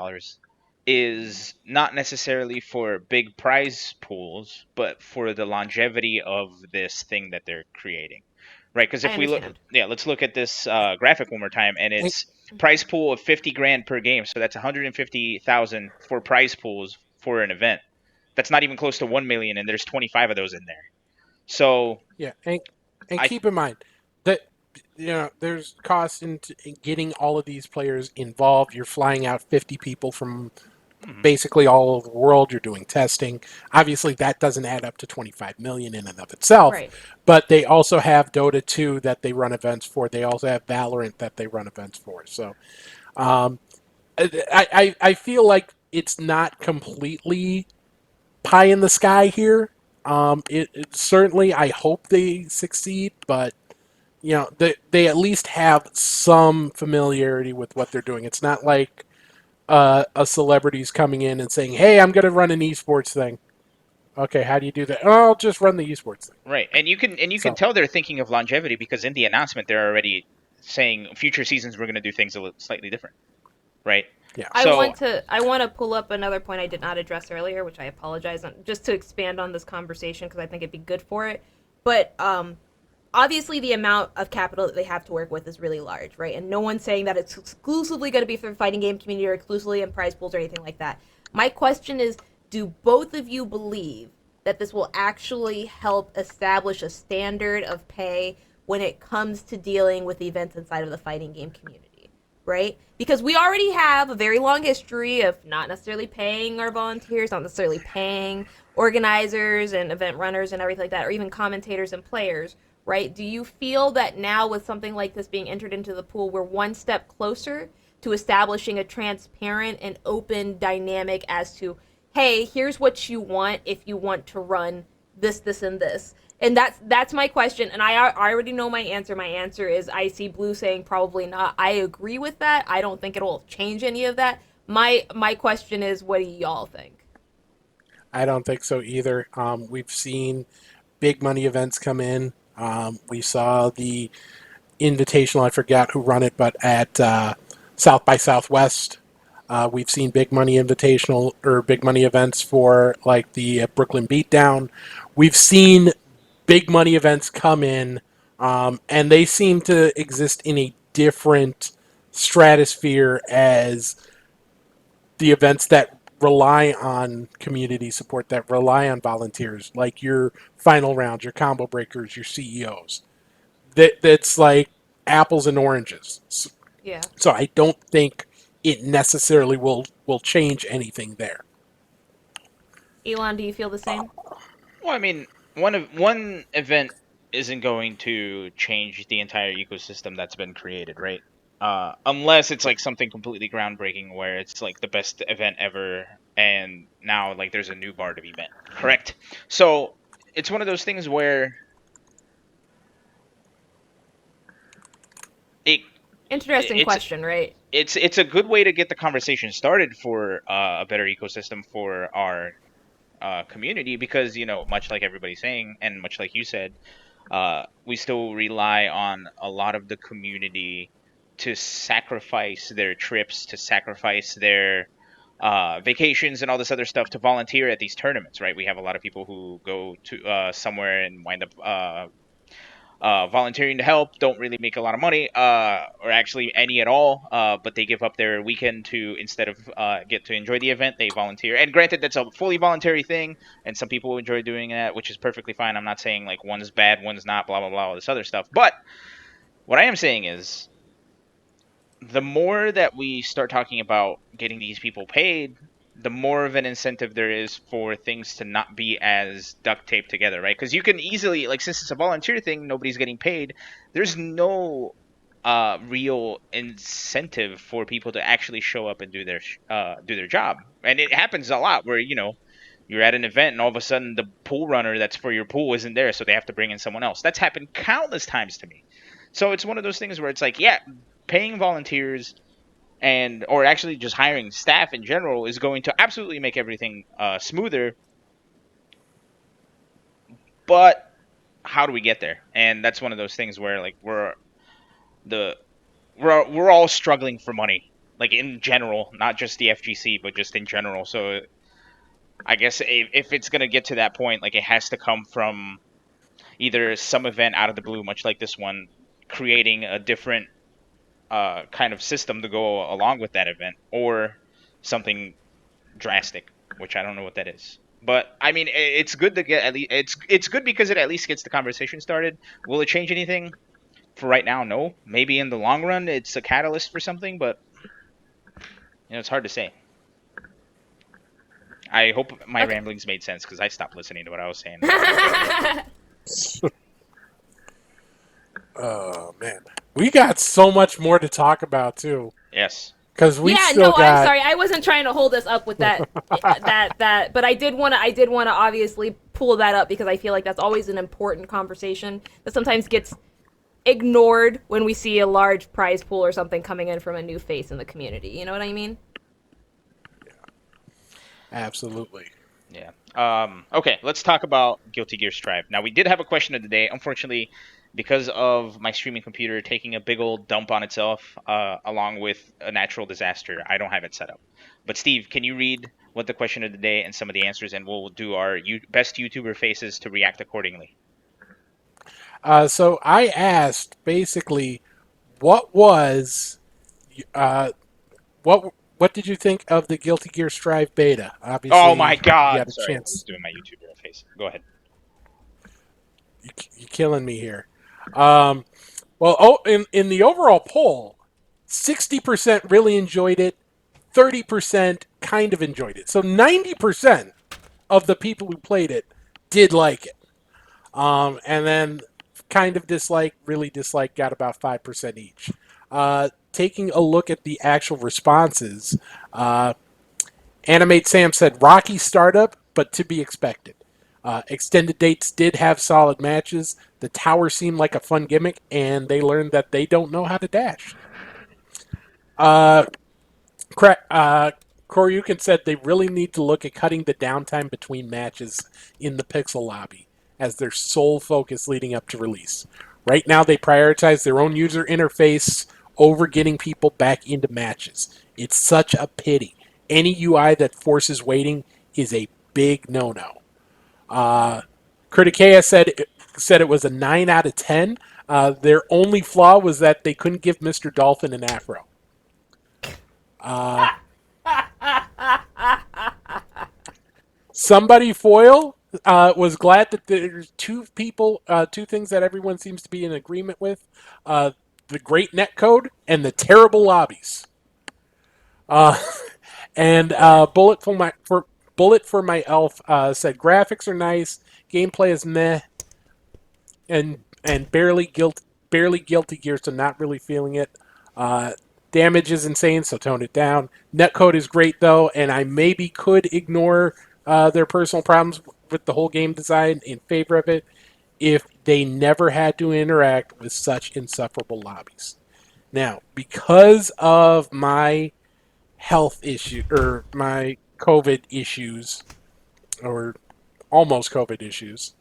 is not necessarily for big prize pools, but for the longevity of this thing that they're creating, right? Because I if we look, understand. yeah, let's look at this graphic one more time, and and, it's prize pool of 50 grand per game, so that's 150,000 for prize pools for an event. That's not even close to 1 million, and there's 25 of those in there. So yeah, and I keep in mind that there's costs in getting all of these players involved. You're flying out 50 people from mhm, basically all over the world. You're doing testing. Obviously, that doesn't add up to 25 million in and of itself, Right. but they also have Dota 2 that they run events for. They also have Valorant that they run events for. So um, I feel like it's not completely pie in the sky here. It certainly, I hope they succeed, but they at least have some familiarity with what they're doing. It's not like a celebrity's coming in and saying, "Hey, I'm going to run an esports thing." Okay, how do you do that? Oh, I'll just run the esports thing. right, and you can So tell they're thinking of longevity because in the announcement they're already saying future seasons we're going to do things a little slightly different, right? yeah, So I want to pull up another point I did not address earlier, which I apologize on, just to expand on this conversation because I think it'd be good for it. But obviously the amount of capital that they have to work with is really large, right? And no one's saying that it's exclusively going to be for the fighting game community or exclusively in prize pools or anything like that. My question is, do both of you believe that this will actually help establish a standard of pay when it comes to dealing with events inside of the fighting game community, right? Because we already have a very long history of not necessarily paying our volunteers, not necessarily paying organizers and event runners and everything like that, or even commentators and players, right? Do you feel that now with something like this being entered into the pool, we're one step closer to establishing a transparent and open dynamic as to, hey, here's what you want if you want to run this, this, and this? And that's my question, and I already know my answer. My answer is I see Blue saying probably not. I agree with that. I don't think it'll change any of that. My question is, what do y'all think? I don't think so either. We've seen big money events come in. We saw the Invitational. I forgot who run it, but at South by Southwest, we've seen big money invitational or big money events for like the Brooklyn Beatdown. We've seen big money events come in, and they seem to exist in a different stratosphere as the events that rely on community support, that rely on volunteers, like your final rounds, your combo breakers, your CEOs. That's like apples and oranges. Yeah. So I don't think it necessarily will change anything there. Elon, do you feel the same? well, I mean, one event isn't going to change the entire ecosystem that's been created, right? Unless it's like something completely groundbreaking where it's like the best event ever and now like there's a new bar to be met, correct? So it's one of those things where it Interesting it's question, right? it's a good way to get the conversation started for a better ecosystem for our community because much like everybody's saying and much like you said, we still rely on a lot of the community to sacrifice their trips, to sacrifice their vacations and all this other stuff to volunteer at these tournaments, right? We have a lot of people who go to somewhere and wind up volunteering to help, don't really make a lot of money, or actually any at all, but they give up their weekend to, instead of get to enjoy the event, they volunteer. And granted, that's a fully voluntary thing, and some people enjoy doing that, which is perfectly fine. I'm not saying like one's bad, one's not, blah, blah, blah, all this other stuff. But what I am saying is, the more that we start talking about getting these people paid, the more of an incentive there is for things to not be as duct taped together, right? Because you can easily, like, since it's a volunteer thing, nobody's getting paid. There's no real incentive for people to actually show up and do their job, and it happens a lot where you're at an event and all of a sudden the pool runner that's for your pool isn't there, so they have to bring in someone else. That's happened countless times to me. So it's one of those things where it's like, yeah, paying volunteers and or actually just hiring staff in general is going to absolutely make everything smoother. But how do we get there? And that's one of those things where like we're all struggling for money, like in general, not just the FGC, but just in general. So I guess if it's gonna get to that point, like it has to come from either some event out of the blue, much like this one, creating a different kind of system to go along with that event, or something drastic, which I don't know what that is. But I mean, it's good to get at least it's good because it at least gets the conversation started. Will it change anything? For right now, no. Maybe in the long run, it's a catalyst for something, but it's hard to say. I hope my ramblings made sense because I stopped listening to what I was saying. Oh man, we got so much more to talk about too. Yes. Because we yeah, still no, got... I'm sorry. I wasn't trying to hold us up with that, but I did want to obviously pull that up because I feel like that's always an important conversation that sometimes gets ignored when we see a large prize pool or something coming in from a new face in the community. You know what I mean? Yeah. Absolutely. Yeah. Okay, let's talk about Guilty Gear Strive. Now, we did have a question of the day. Unfortunately, because of my streaming computer taking a big old dump on itself, along with a natural disaster, I don't have it set up. But Steve, can you read what the question of the day and some of the answers, and we'll do our best YouTuber faces to react accordingly. So I asked basically, what was, what did you think of the Guilty Gear Strive beta? Obviously, oh my God! You had a Sorry, chance. I was doing my YouTuber face. Go ahead. You're killing me here. Well, in the overall poll, 60% really enjoyed it, 30% kind of enjoyed it. So 90% of the people who played it did like it. And then kind of dislike, really dislike, got about 5% each. Taking a look at the actual responses, Animate Sam said rocky startup, but to be expected. Extended dates did have solid matches. The tower seemed like a fun gimmick, and they learned that they don't know how to dash. Koryukin said they really need to look at cutting the downtime between matches in the Pixel lobby as their sole focus leading up to release. Right now, they prioritize their own user interface over getting people back into matches. It's such a pity. Any UI that forces waiting is a big no-no. Criticea said it was a 9 out of 10. Their only flaw was that they couldn't give Mr. Dolphin an afro. Somebody Foil was glad that there's two things that everyone seems to be in agreement with: the great netcode and the terrible lobbies. And Bullet for my elf said graphics are nice, gameplay is meh, and barely Guilty Gear, so not really feeling it. Damage is insane, so tone it down. Netcode is great though, and I maybe could ignore their personal problems with the whole game design in favor of it if they never had to interact with such insufferable lobbies. Now, because of my health issue or my COVID issues, or almost COVID issues,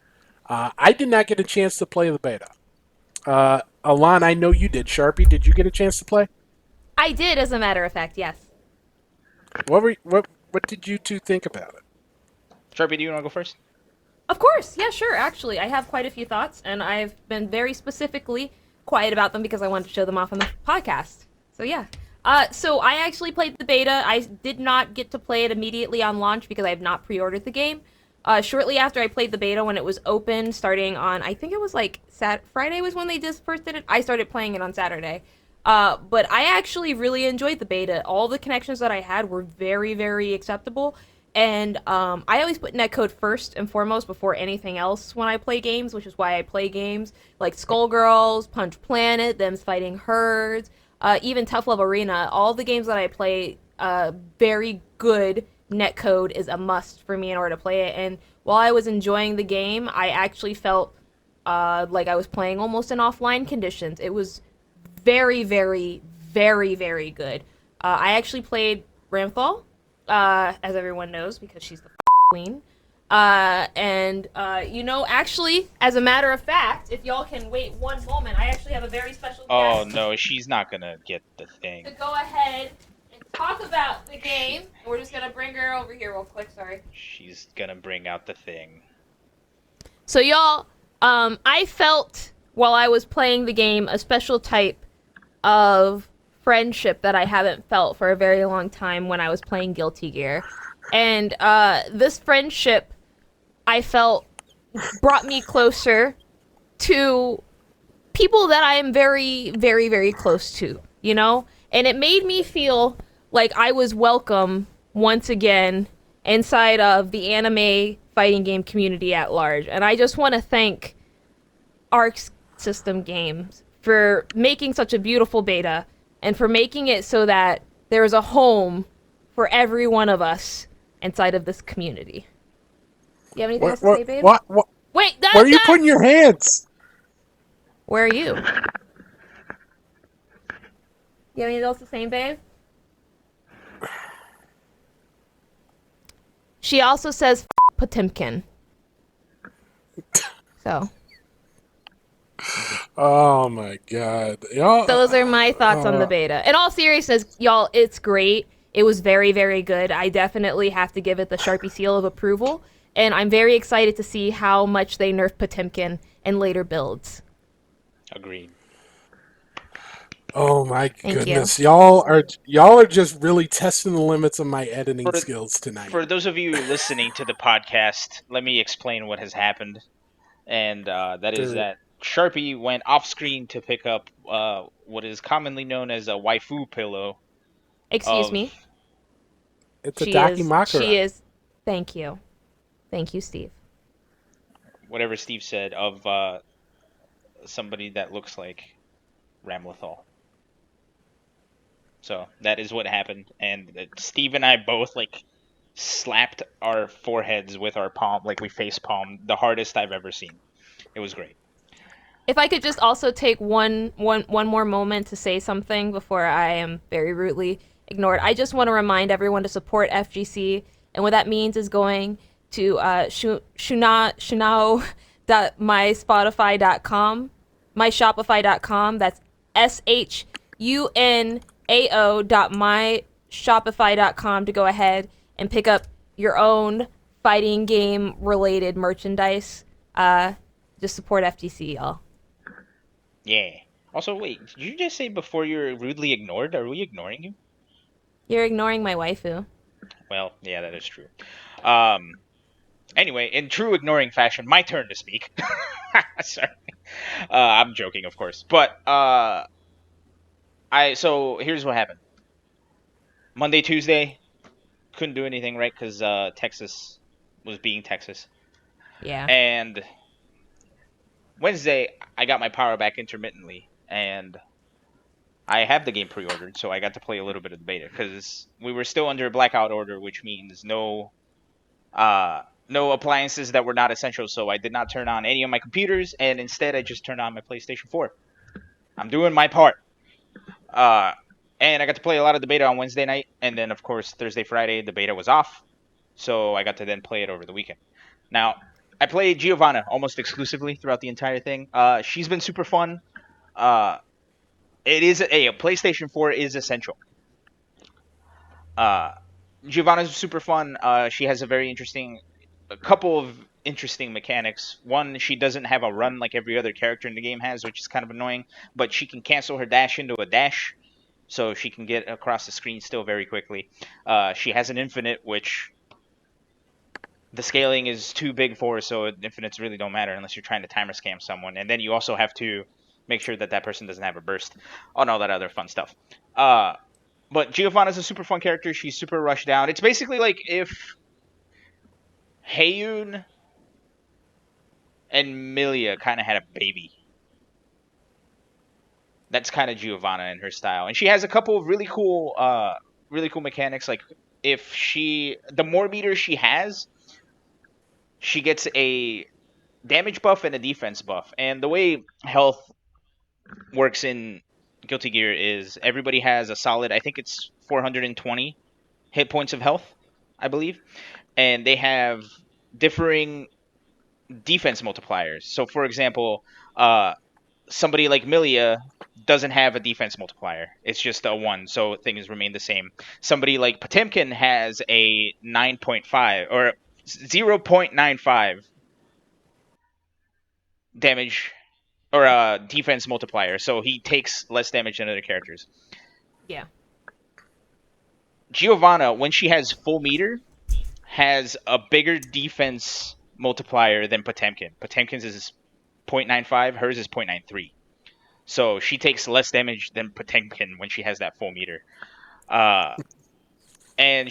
I did not get a chance to play the beta. Alon, I know you did. Sharpie, did you get a chance to play? I did, as a matter of fact, yes. What did you two think about it? Sharpie, do you want to go first? Of course, yeah, sure. Actually, I have quite a few thoughts, and I've been very specifically quiet about them because I wanted to show them off on the podcast. So yeah. So I actually played the beta. I did not get to play it immediately on launch because I have not pre-ordered the game. Shortly after I played the beta, when it was open, starting on, I think it was like Friday was when they just first did it. I started playing it on Saturday. But I actually really enjoyed the beta. All the connections that I had were very, very acceptable. And I always put netcode first and foremost before anything else when I play games, which is why I play games like Skullgirls, Punch Planet, Them's Fighting Herds, even Tough Love Arena. All the games that I play, very good netcode is a must for me in order to play it. And while I was enjoying the game, I actually felt like I was playing almost in offline conditions. It was very, very, very, very good. I actually played Ramthal, as everyone knows, because she's the queen. Actually, as a matter of fact, if y'all can wait one moment, I actually have a very special Oh guest no, she's not gonna get the thing. to go ahead and talk about the game. We're just gonna bring her over here real quick. Sorry. She's gonna bring out the thing. So y'all, I felt while I was playing the game a special type of friendship that I haven't felt for a very long time when I was playing Guilty Gear. And this friendship I felt brought me closer to people that I am very, very, very close to, you know? And it made me feel like I was welcome once again inside of the anime fighting game community at large. And I just want to thank Arc System Games for making such a beautiful beta and for making it so that there is a home for every one of us inside of this community. You have anything else to say, babe? What? Wait, Where are you putting your hands? Where are you? You have anything else to say, babe? She also says Potemkin. So. Oh my god. Y'all, Those are my thoughts on the beta. In all seriousness, y'all, it's great. It was very, very good. I definitely have to give it the Sharpie seal of approval. And I'm very excited to see how much they nerf Potemkin in later builds. Agreed. oh my Thank goodness. Y'all are just really testing the limits of my editing skills tonight. For those of you listening to the podcast, let me explain what has happened. And that is that Sharpie went off screen to pick up what is commonly known as a waifu pillow. Excuse me. It's a Dakimakura. She is. Thank you. Thank you, Steve. Whatever Steve said of somebody that looks like Ramlethal. So that is what happened, and Steve and I both slapped our foreheads with our palm, like we face palmed, the hardest I've ever seen. It was great. If I could just also take one more moment to say something before I am very rudely ignored. I just want to remind everyone to support FGC, and what that means is going to shunao.myshopify.com, myshopify.com. That's shunao.myshopify.com to go ahead and pick up your own fighting game related merchandise. Just support FGC, y'all. Yeah. Also, wait, did you just say before you were rudely ignored? Are we ignoring you? You're ignoring my waifu. Well, yeah, that is true. Anyway, in true ignoring fashion, my turn to speak. Sorry. I'm joking, of course. But, so here's what happened. Monday, Tuesday, couldn't do anything, right? Because Texas was being Texas. Yeah. And Wednesday, I got my power back intermittently, and I have the game pre-ordered, so I got to play a little bit of the beta, because we were still under a blackout order, which means no appliances that were not essential, so I did not turn on any of my computers, and instead I just turned on my PlayStation 4. I'm doing my part. And I got to play a lot of the beta on Wednesday night, and then, of course, Thursday, Friday, the beta was off, so I got to then play it over the weekend. Now, I played Giovanna almost exclusively throughout the entire thing. She's been super fun. It is a PlayStation 4 is essential. Giovanna's super fun. She has a couple of interesting mechanics. One, she doesn't have a run like every other character in the game has, which is kind of annoying. But she can cancel her dash into a dash, so she can get across the screen still very quickly. She has an infinite, which the scaling is too big for, so infinites really don't matter unless you're trying to timer scam someone. And then you also have to make sure that that person doesn't have a burst and all that other fun stuff. But Giovanna's a super fun character. She's super rushed down. It's basically like if Heiyun and Milia kind of had a baby. That's kind of Giovanna in her style, and she has a couple of really cool mechanics. Like if the more meters she has, she gets a damage buff and a defense buff. And the way health works in Guilty Gear is everybody has a solid, I think it's 420 hit points of health, I believe, and they have differing defense multipliers. So, for example, somebody like Milia doesn't have a defense multiplier. It's just a 1, so things remain the same. Somebody like Potemkin has a 9.5 or 0.95 damage or a defense multiplier, so he takes less damage than other characters. Yeah. Giovanna, when she has full meter, has a bigger defense multiplier than Potemkin. Potemkin's is 0.95, hers is 0.93. So she takes less damage than Potemkin when she has that full meter. And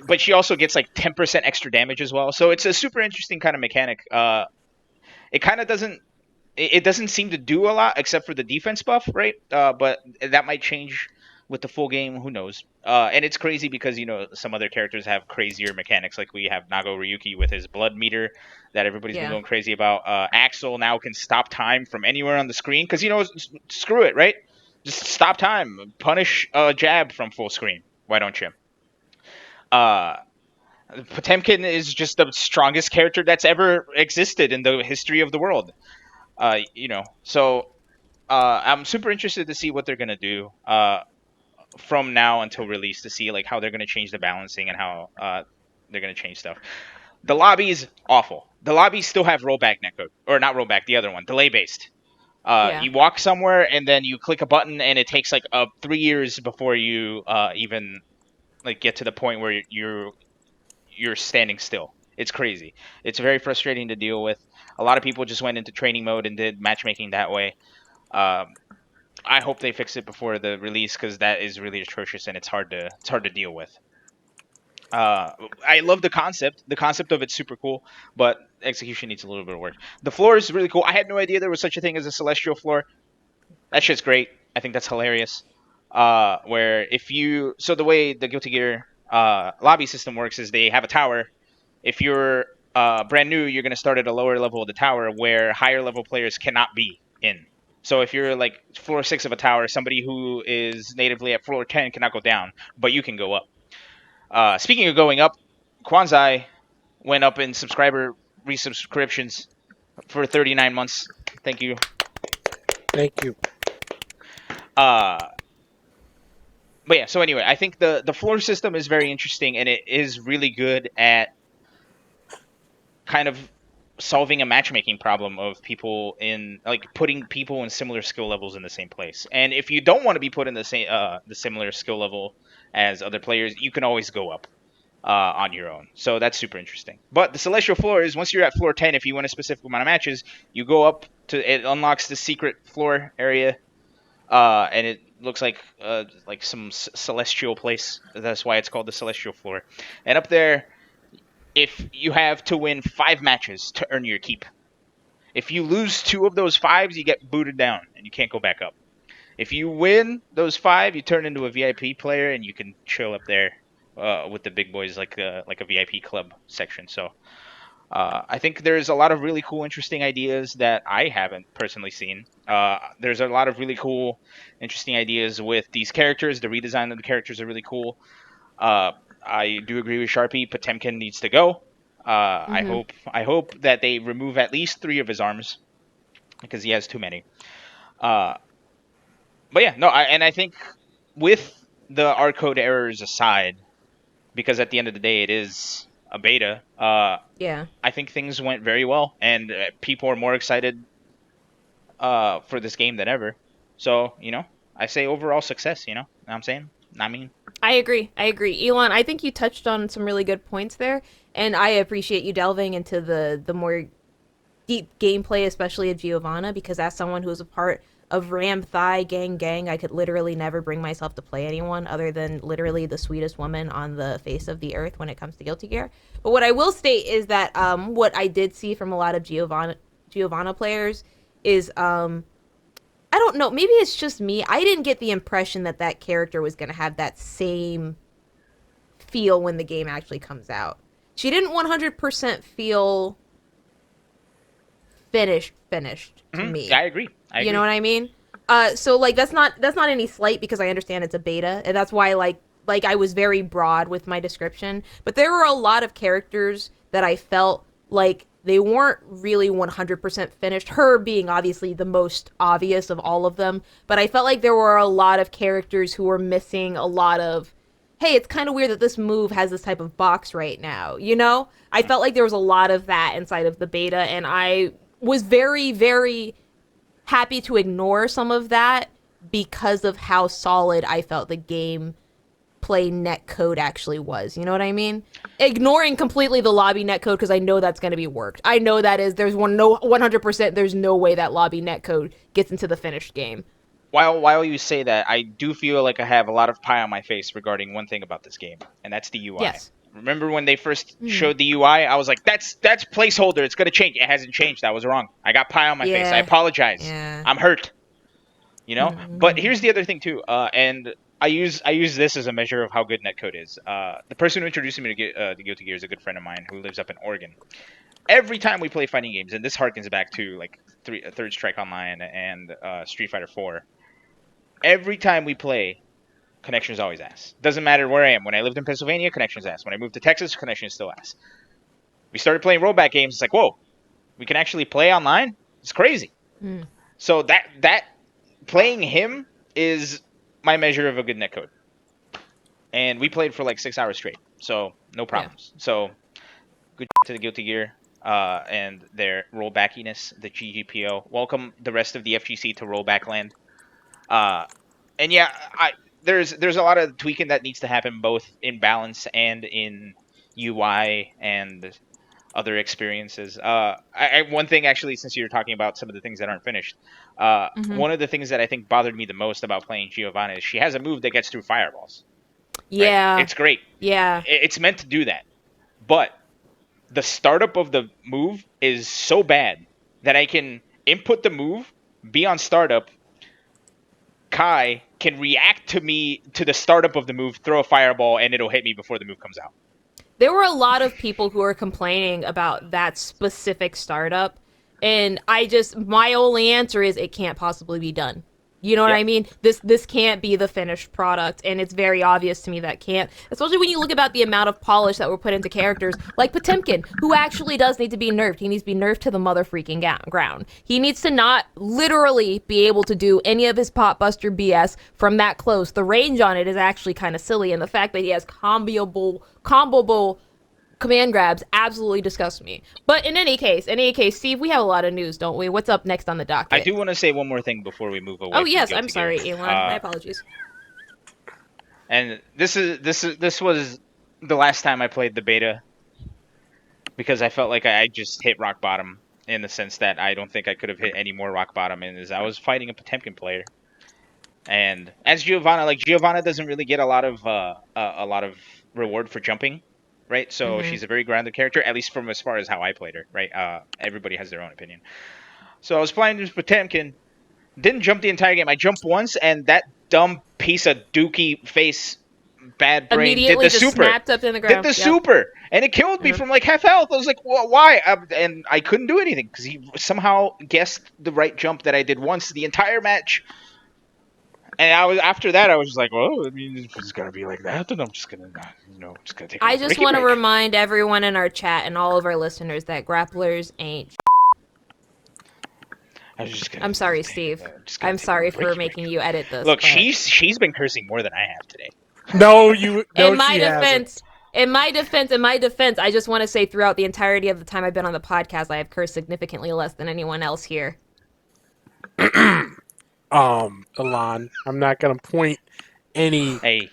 but she also gets like 10% extra damage as well. So it's a super interesting kind of mechanic. It kind of doesn't seem to do a lot except for the defense buff, right? But that might change with the full game. Who knows? And it's crazy because some other characters have crazier mechanics. Like we have Nago Ryuki with his blood meter that everybody's been Yeah. going crazy about. Axel now can stop time from anywhere on the screen because screw it, right? Just stop time, punish a jab from full screen. Why don't you? Uh, Potemkin is just the strongest character that's ever existed in the history of the world. So I'm super interested to see what they're gonna do from now until release to see like how they're gonna change the balancing and how they're gonna change stuff. The lobby's awful. The lobbies still have rollback netcode, or not rollback, the other one, delay based. Yeah. You walk somewhere and then you click a button and it takes like 3 years before you even like get to the point where you're standing still. It's crazy. It's very frustrating to deal with. A lot of people just went into training mode and did matchmaking that way. Um, I hope they fix it before the release because that is really atrocious and it's hard to deal with. I love the concept. The concept of it's super cool, but execution needs a little bit of work. The floor is really cool. I had no idea there was such a thing as a celestial floor. That shit's great. I think that's hilarious. Where so the way the Guilty Gear lobby system works is they have a tower. If you're brand new, you're gonna start at a lower level of the tower where higher level players cannot be in. So if you're like floor 6 of a tower, somebody who is natively at floor 10 cannot go down, but you can go up. Speaking of going up, Kwanzai went up in subscriber resubscriptions for 39 months. Thank you. Thank you. Uh, but yeah, so anyway, I think the floor system is very interesting and it is really good at kind of solving a matchmaking problem of people in like putting people in similar skill levels in the same place. And if you don't want to be put in the similar skill level as other players, you can always go up on your own. So that's super interesting. But the celestial floor is once you're at floor 10, if you win a specific amount of matches, you go up to it unlocks the secret floor area, and it looks like some celestial place. That's why it's called the celestial floor. And up there, if you have to win 5 matches to earn your keep. If you lose 2 of those 5s, you get booted down and you can't go back up. If you win those 5, you turn into a VIP player and you can chill up there with the big boys like a VIP club section. So I think there's a lot of really cool, interesting ideas that I haven't personally seen. There's a lot of really cool, interesting ideas with these characters. The redesign of the characters are really cool. I do agree with Sharpie. Potemkin needs to go. Mm-hmm. I hope that they remove at least 3 of his arms because he has too many. Uh, but yeah, no, I think with the R code errors aside, because at the end of the day, it is a beta. Yeah. I think things went very well, and people are more excited for this game than ever. So, I say overall success, know what I'm saying? I mean, I agree. Elon, I think you touched on some really good points there, and I appreciate you delving into the more deep gameplay, especially of Giovanna, because as someone who's a part of Ram Thigh Gang, I could literally never bring myself to play anyone other than literally the sweetest woman on the face of the earth when it comes to Guilty Gear. But what I will state is that what I did see from a lot of Giovanna players is I don't know, maybe it's just me. I didn't get the impression that that character was going to have that same feel when the game actually comes out. She didn't 100% feel finished to me. I agree. You know what I mean? So like that's not any slight, because I understand it's a beta, and that's why like I was very broad with my description. But there were a lot of characters that I felt like they weren't really 100% finished. Her being obviously the most obvious of all of them, but I felt like there were a lot of characters who were missing a lot of, hey, it's kind of weird that this move has this type of box right now, I felt like there was a lot of that inside of the beta, and I was very, very happy to ignore some of that because of how solid I felt the game play net code actually was. You know what I mean? Ignoring completely the lobby net code, because I know that's going to be worked. I know that is, there's 100%, there's no way that lobby net code gets into the finished game. While you say that, I do feel like I have a lot of pie on my face regarding one thing about this game, and that's the UI. Yes. Remember when they first showed the UI? I was like, that's placeholder. It's going to change. It hasn't changed. That was wrong. I got pie on my face. I apologize. Yeah. I'm hurt. But here's the other thing, too. And I use this as a measure of how good netcode is. The person who introduced me to Guilty Gear is a good friend of mine who lives up in Oregon. Every time we play fighting games, and this harkens back to like Third Strike Online and Street Fighter 4, every time we play, connection is always ass. Doesn't matter where I am. When I lived in Pennsylvania, connection is ass. When I moved to Texas, connection is still ass. We started playing rollback games. It's like, whoa, we can actually play online? It's crazy. So that playing him is my measure of a good netcode. And we played for like 6 hours straight. So no problems. Yeah. So good to the Guilty Gear and their rollbackiness, the GGPO. Welcome the rest of the FGC to rollback land. And yeah, there's a lot of tweaking that needs to happen, both in balance and in UI and other experiences. One thing, actually, since you're talking about some of the things that aren't finished, one of the things that I think bothered me the most about playing Giovanna is she has a move that gets through fireballs. Yeah. Right? It's great. Yeah. It's meant to do that. But the startup of the move is so bad that I can input the move, be on startup, Kai can react to the startup of the move, throw a fireball, and it'll hit me before the move comes out. There were a lot of people who were complaining about that specific startup, and my only answer is it can't possibly be done. You know what I mean? This can't be the finished product, and it's very obvious to me that can't. Especially when you look about the amount of polish that were put into characters like Potemkin, who actually does need to be nerfed. He needs to be nerfed to the mother freaking ground. He needs to not literally be able to do any of his pot buster BS from that close. The range on it is actually kind of silly, and the fact that he has comboable command grabs absolutely disgusts me. But in any case, Steve, we have a lot of news, don't we? What's up next on the docket? I do want to say one more thing before we move away. Oh yes, I'm sorry, Elon. My apologies. And this was the last time I played the beta, because I felt like I just hit rock bottom, in the sense that I don't think I could have hit any more rock bottom. And as I was fighting a Potemkin player, and as Giovanna doesn't really get a lot of reward for jumping. Right, so she's a very grounded character, at least from as far as how I played her. Right, everybody has their own opinion. So I was playing this Potemkin, didn't jump the entire game. I jumped once, and that dumb piece of dookie face, bad brain, immediately did the super. Snapped up in the ground. Did the super, and it killed me from like half health. I was like, well, why? And I couldn't do anything because he somehow guessed the right jump that I did once the entire match. And after that, I was just like, well, I mean, if it's gonna be like that, then I'm just gonna take. I just want to remind everyone in our chat and all of our listeners that grapplers ain't. I'm sorry, Steve. I'm sorry for making you edit this. Look, she's been cursing more than I have today. No, in my defense, In my defense, I just want to say throughout the entirety of the time I've been on the podcast, I have cursed significantly less than anyone else here. Alon, I'm not gonna point any Hey,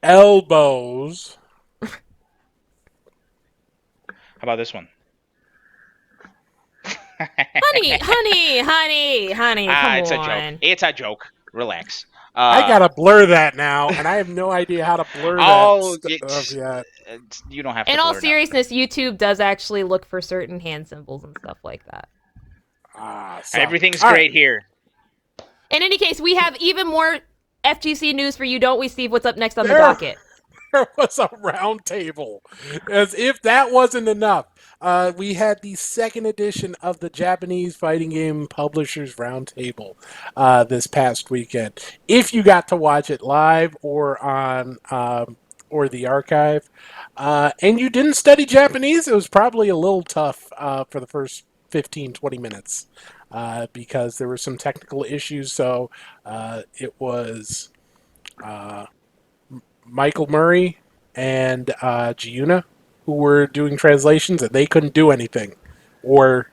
elbows. how about this one? Honey, come It's a joke. on. It's a joke. Relax. I gotta blur that now, and I have no idea how to blur that Oh, stuff yet. you don't have to In all blur seriousness, YouTube does actually look for certain hand symbols and stuff like that. So, Everything's all great right. here. In any case, we have even more FGC news for you, don't we, Steve? What's up next on the There- docket? There was a round table. As if that wasn't enough, we had the second edition of the Japanese fighting game publishers roundtable this past weekend. If you got to watch it live or on or the archive, and you didn't study Japanese, it was probably a little tough for the first 15, 20 minutes because there were some technical issues. So it was. Michael Murray and Giuna who were doing translations, and they couldn't do anything, or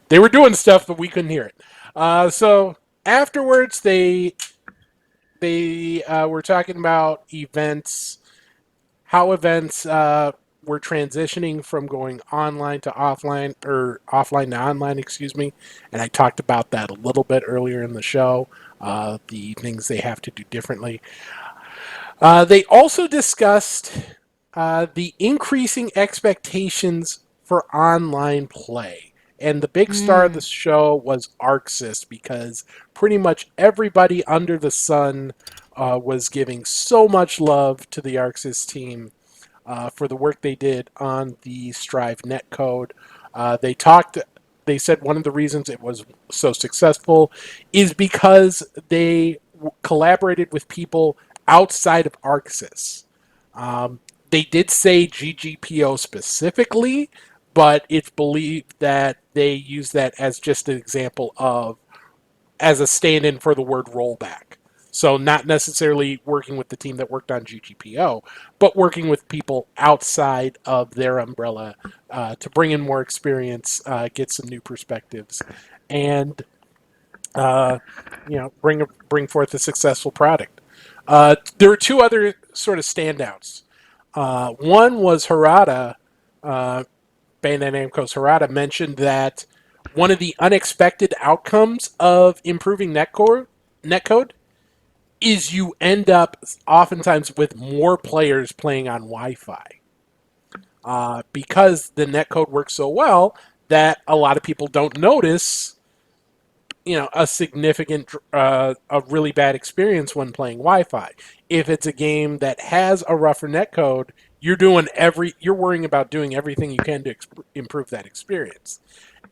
they were doing stuff, but we couldn't hear it. So afterwards, they were talking about events, how events were transitioning from going online to offline, or offline to online, excuse me. And I talked about that a little bit earlier in the show. The things they have to do differently. They also discussed the increasing expectations for online play. And the big star of the show was Arxis because pretty much everybody under the sun was giving so much love to the Arxis team for the work they did on the Strive netcode. They talked. They said one of the reasons it was so successful is because they collaborated with people outside of Arxis. They did say GGPO specifically, but it's believed that they use that as just an example of as a stand-in for the word rollback. So not necessarily working with the team that worked on GGPO, but working with people outside of their umbrella to bring in more experience, get some new perspectives, and bring forth a successful product. There were two other sort of standouts. One was Harada, Bandai Namco's Harada mentioned that one of the unexpected outcomes of improving netcode is you end up oftentimes with more players playing on Wi-Fi because the netcode works so well that a lot of people don't notice a significant, a really bad experience when playing Wi-Fi. If it's a game that has a rougher netcode, you're worrying about doing everything you can to improve that experience.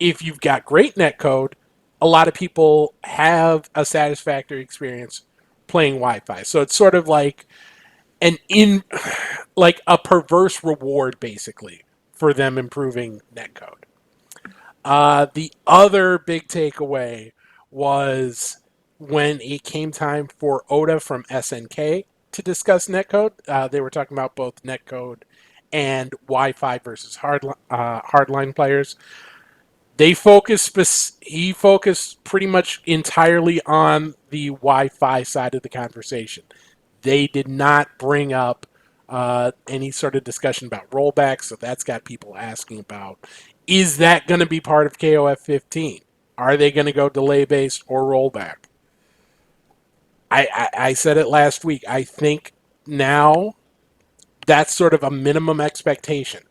If you've got great netcode, a lot of people have a satisfactory experience playing Wi-Fi. So it's sort of like like a perverse reward, basically, for them improving netcode. The other big takeaway was when it came time for Oda from SNK to discuss netcode. They were talking about both netcode and Wi-Fi versus hardline players. He focused pretty much entirely on the Wi-Fi side of the conversation. They did not bring up any sort of discussion about rollback, so that's got people asking about, is that going to be part of KOF 15? Are they going to go delay based or rollback? I said it last week. I think now that's sort of a minimum expectation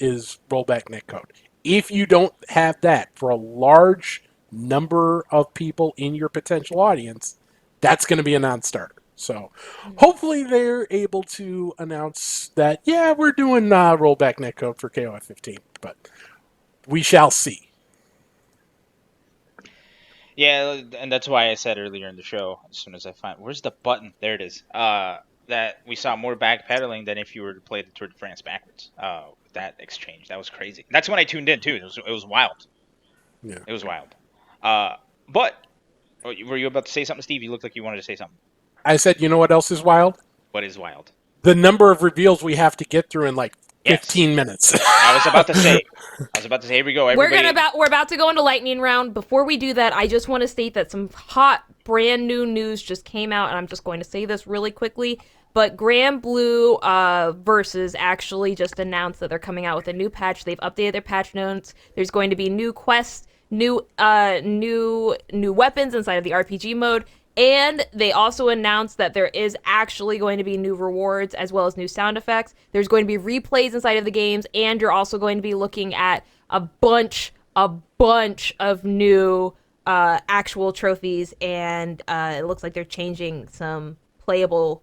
is rollback netcode. If you don't have that for a large number of people in your potential audience, that's going to be a non-starter. So hopefully they're able to announce that, yeah, we're doing rollback netcode for KOF 15, but we shall see. Yeah, and that's why I said earlier in the show, as soon as I find where's the button, there it is. That we saw more backpedaling than if you were to play the Tour de France backwards. With that exchange, that was crazy. That's when I tuned in too. It was wild. Yeah. It was wild. But were you about to say something, Steve? You looked like you wanted to say something. I said, you know what else is wild? What is wild? the number of reveals we have to get through in like Yes. 15 minutes. I was about to say. Here we go. Everybody. We're about to go into lightning round. Before we do that, I just want to state that some hot, brand new news just came out, and I'm just going to say this really quickly. But Granblue Versus actually just announced that they're coming out with a new patch. They've updated their patch notes. There's going to be new quests, new weapons inside of the RPG mode. And they also announced that there is actually going to be new rewards as well as new sound effects. There's going to be replays inside of the games, and you're also going to be looking at a bunch of new actual trophies, and it looks like they're changing some playable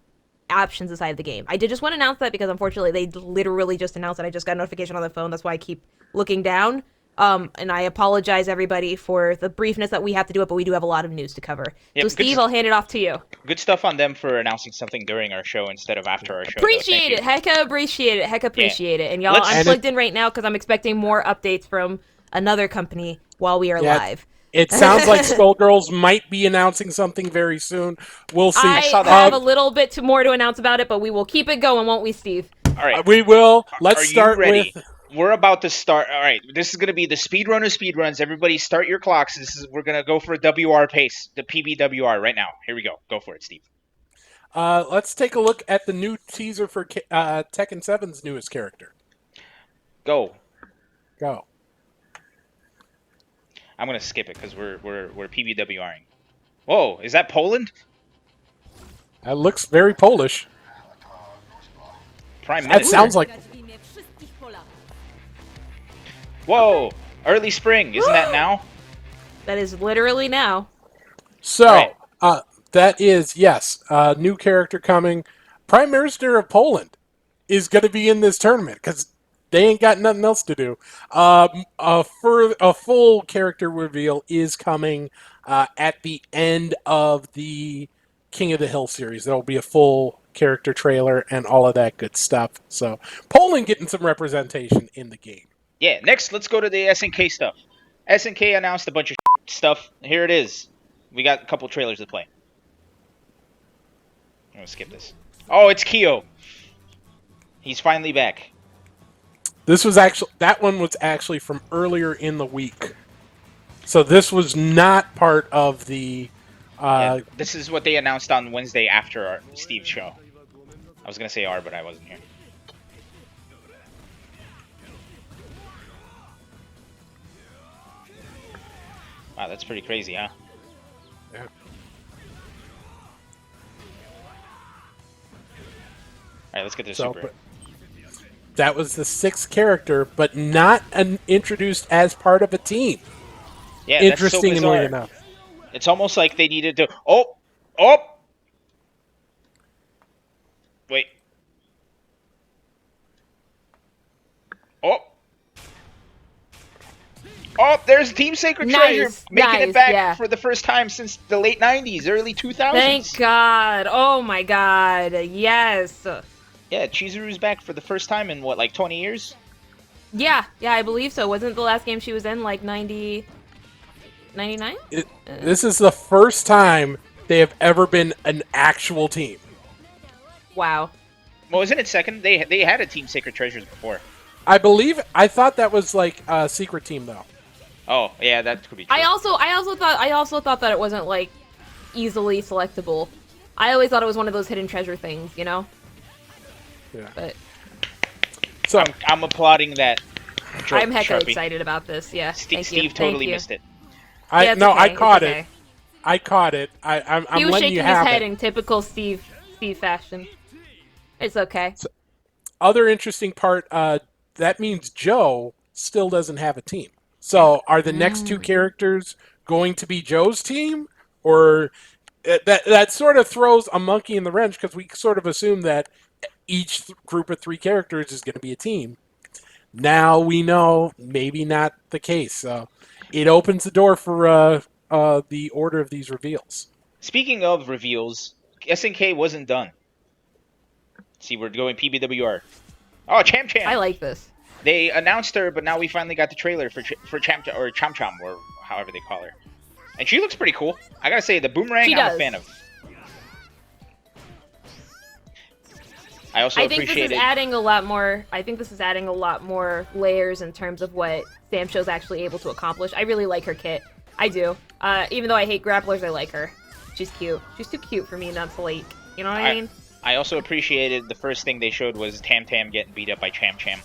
options inside of the game. I did just want to announce that because unfortunately they literally just announced it. I just got a notification on the phone. That's why I keep looking down. And I apologize, everybody, for the briefness that we have to do it, but we do have a lot of news to cover. Yep, so, Steve, I'll hand it off to you. Good stuff on them for announcing something during our show instead of after our show. Appreciate it. Hecka appreciate it. And y'all, I'm plugged in right now because I'm expecting more updates from another company while we are live. It sounds like Skullgirls might be announcing something very soon. We'll see. I have a little bit more to announce about it, but we will keep it going, won't we, Steve? All right. We will. Let's start ready? with... We're about to start. All right, this is going to be the speedrunner speedruns. Everybody start your clocks. We're going to go for a WR pace, the PBWR right now. Here we go. Go for it, Steve. Let's take a look at the new teaser for Tekken 7's newest character. Go. I'm going to skip it because we're PBWRing. Whoa, is that Poland? That looks very Polish. Prime Minister. That sounds like... Whoa, early spring. Isn't that now? That is literally now. So, that is, yes, new character coming. Prime Minister of Poland is going to be in this tournament because they ain't got nothing else to do. A full character reveal is coming at the end of the King of the Hill series. There will be a full character trailer and all of that good stuff. So, Poland getting some representation in the game. Yeah, next, let's go to the SNK stuff. SNK announced a bunch of stuff. Here it is. We got a couple trailers to play. I'm going to skip this. Oh, it's Kyo. He's finally back. That one was actually from earlier in the week. So this was not part of the... this is what they announced on Wednesday after Steve's show. I was going to say R, but I wasn't here. Wow, that's pretty crazy, huh? Yeah. Alright, let's get to Super. That was the 6th character, but not introduced as part of a team. Yeah, interestingly that's so bizarre. enough. It's almost like they needed to... Oh! Wait. Oh, there's Team Sacred Treasure making it back for the first time since the late 90s, early 2000s. Thank God. Oh, my God. Yes. Yeah, Chizuru's back for the first time in, what, like 20 years? Yeah, I believe so. Wasn't the last game she was in, like, 90... 99? This is the first time they have ever been an actual team. Wow. Well, isn't it second? They had a Team Sacred Treasures before. I thought that was, like, a secret team, though. Oh, yeah, that could be true. I also thought that it wasn't like easily selectable. I always thought it was one of those hidden treasure things, you know? Yeah. But so I'm applauding that. I'm hecka excited about this. Yeah. Steve totally missed it. I caught it. I caught it. I'm he was letting shaking you his have head it. in typical Steve fashion. It's okay. So, other interesting part, that means Joe still doesn't have a team. So are the next 2 characters going to be Joe's team? Or that sort of throws a monkey in the wrench because we sort of assume that each group of 3 characters is going to be a team. Now we know maybe not the case. So it opens the door for the order of these reveals. Speaking of reveals, SNK wasn't done. See, we're going PBWR. Oh, Cham Cham! I like this. They announced her, but now we finally got the trailer for Cham Cham, or however they call her. And she looks pretty cool. I gotta say, the boomerang I'm a fan of. I also I think this is appreciated. adding a lot more. I think this is adding a lot more layers in terms of what Sam Show's actually able to accomplish. I really like her kit. I do. Even though I hate grapplers, I like her. She's cute. She's too cute for me not to like. You know what I mean? I also appreciated the first thing they showed was Tam Tam getting beat up by Cham Cham.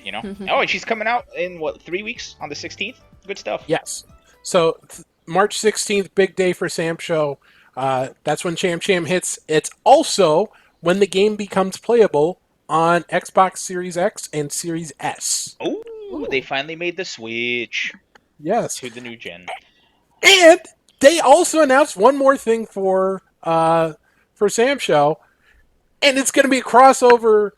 You know? Oh, and she's coming out in, what, 3 weeks? On the 16th? Good stuff. Yes. So, March 16th, big day for Sam Show. That's when Cham Cham hits. It's also when the game becomes playable on Xbox Series X and Series S. Ooh, they finally made the switch. Yes. To the new gen. And they also announced one more thing for Sam Show, and it's going to be a crossover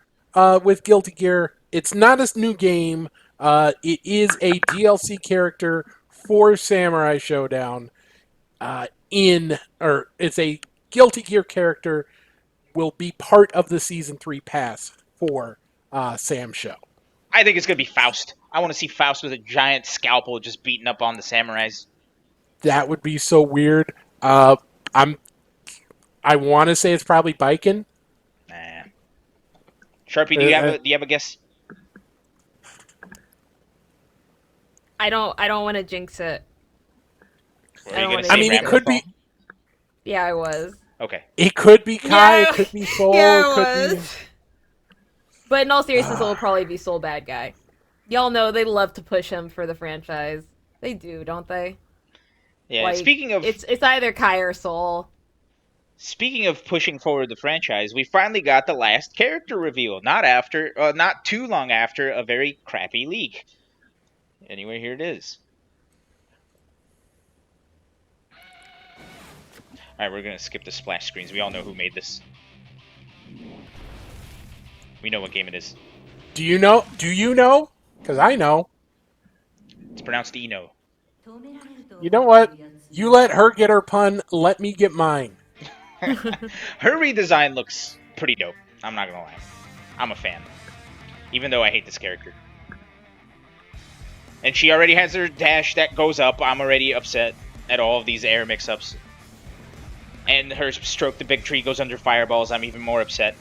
with Guilty Gear. It's not a new game. It is a DLC character for Samurai Shodown. It's a Guilty Gear character will be part of the Season 3 pass for Sam Show. I think it's going to be Faust. I want to see Faust with a giant scalpel just beating up on the samurais. That would be so weird. I want to say it's probably Biken. Nah. Sharpie, do you have a guess? I don't want to jinx it. It could be. Yeah, I was. Okay. It could be Kai. Yeah, it could be Soul. Yeah, it could be. But in all seriousness, it'll probably be Soul Bad Guy. Y'all know they love to push him for the franchise. They do, don't they? Yeah. Like, speaking of, it's either Kai or Soul. Speaking of pushing forward the franchise, we finally got the last character reveal. Not too long after a very crappy leak. Anyway, here it is. All right, we're gonna skip the splash screens. We all know who made this. We know what game it is. Do you know? Because I know. It's pronounced Eno. You know what? You let her get her pun. Let me get mine. Her redesign looks pretty dope. I'm not gonna lie. I'm a fan. Even though I hate this character. And she already has her dash that goes up. I'm already upset at all of these air mix-ups. And her stroke the big tree goes under fireballs. I'm even more upset.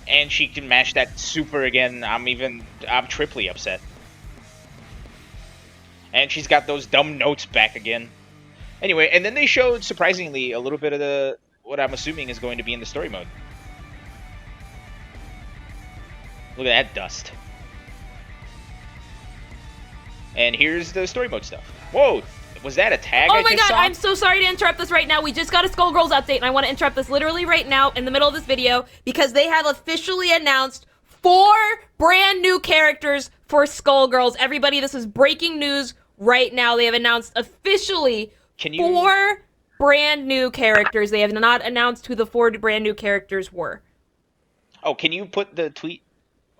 And she can mash that super again. I'm triply upset. And she's got those dumb notes back again. Anyway, and then they showed, surprisingly, a little bit of what I'm assuming is going to be in the story mode. Look at that dust. And here's the story mode stuff. Whoa! Was that a tag? Oh my god, I'm so sorry to interrupt this right now. We just got a Skullgirls update, and I want to interrupt this literally right now in the middle of this video because they have officially announced 4 brand new characters for Skullgirls. Everybody, this is breaking news right now. They have announced officially 4 brand new characters. They have not announced who the 4 brand new characters were. Oh, can you put the tweet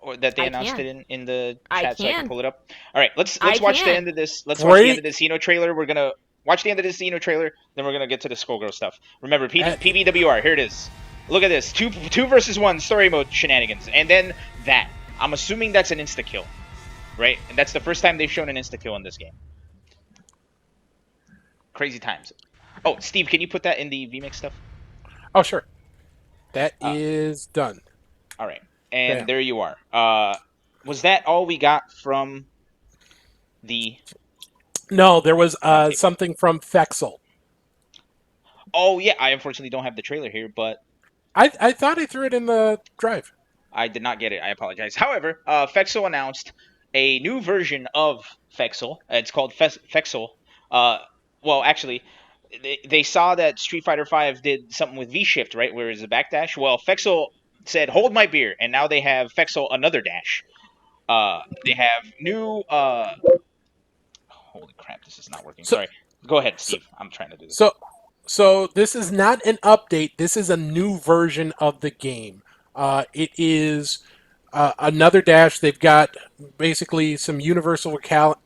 or that they announced it in the chat so I can pull it up? All right, let's watch the end of this. Let's watch the end of this Eno trailer. We're gonna watch the end of this Eno trailer, then we're gonna get to the Skullgirl stuff. Remember, PBWR. Here it is. Look at this. 2 versus 1 story mode shenanigans, and then that. I'm assuming that's an insta kill, right? And that's the first time they've shown an insta kill in this game. Crazy times. Oh, Steve, can you put that in the VMix stuff? Oh, sure. That is done. All right. And there you are. Was that all we got from the... No, there was something from Fexel. Oh, yeah. I unfortunately don't have the trailer here, but... I thought I threw it in the drive. I did not get it. I apologize. However, Fexel announced a new version of Fexel. It's called Fexel. Well, actually, they saw that Street Fighter V did something with V-Shift, right, where it's a backdash. Well, Fexel said, hold my beer, and now they have Fexel another dash. They have new... Holy crap, this is not working. Sorry. Go ahead, Steve. I'm trying to do this. So this is not an update. This is a new version of the game. It is another dash. They've got basically some universal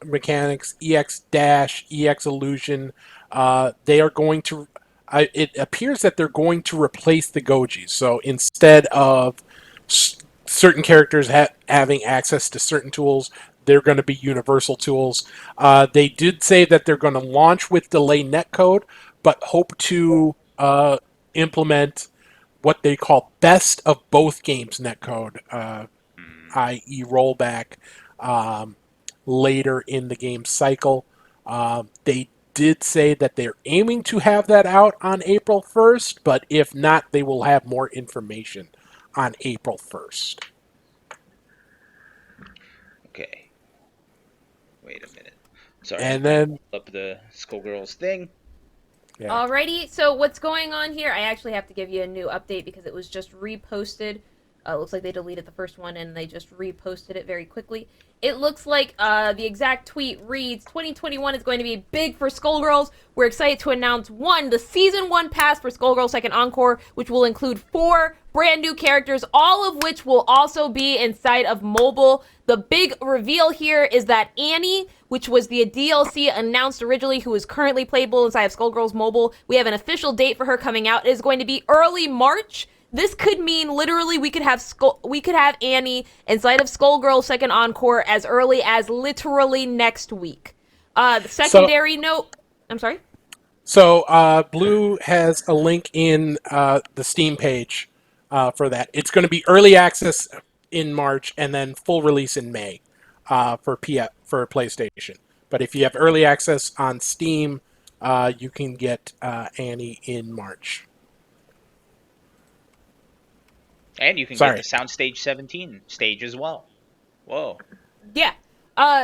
mechanics, EX dash, EX illusion. They are going to... it appears that they're going to replace the Gojis. So instead of certain characters having access to certain tools, they're going to be universal tools. They did say that they're going to launch with delay netcode, but hope to implement what they call best of both games netcode, Mm. i.e. rollback later in the game cycle. They did say that they're aiming to have that out on April 1st, but if not, they will have more information on April 1st. Okay. Wait a minute. Sorry, And I'm then, up the Skullgirls thing. yeah. Alrighty, so what's going on here? I actually have to give you a new update because it was just reposted. Looks like they deleted the first one and they just reposted it very quickly. It looks like the exact tweet reads, 2021 is going to be big for Skullgirls. We're excited to announce, the Season 1 pass for Skullgirls Second Encore, which will include 4 brand new characters, all of which will also be inside of mobile. The big reveal here is that Annie, which was the DLC announced originally, who is currently playable inside of Skullgirls Mobile, we have an official date for her coming out. It is going to be early March. This could mean literally we could have Annie inside of Skullgirls Second Encore as early as literally next week. The secondary note, I'm sorry. So Blue has a link in the Steam page for that. It's going to be early access in March and then full release in May for PlayStation. But if you have early access on Steam, you can get Annie in March. And you can get the Soundstage 17 stage as well. Whoa. Yeah.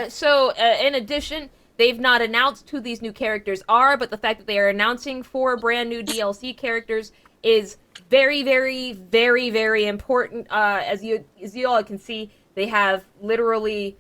So in addition, they've not announced who these new characters are, but the fact that they are announcing 4 brand new DLC characters is very, very, very, very important. As you all can see, they have literally.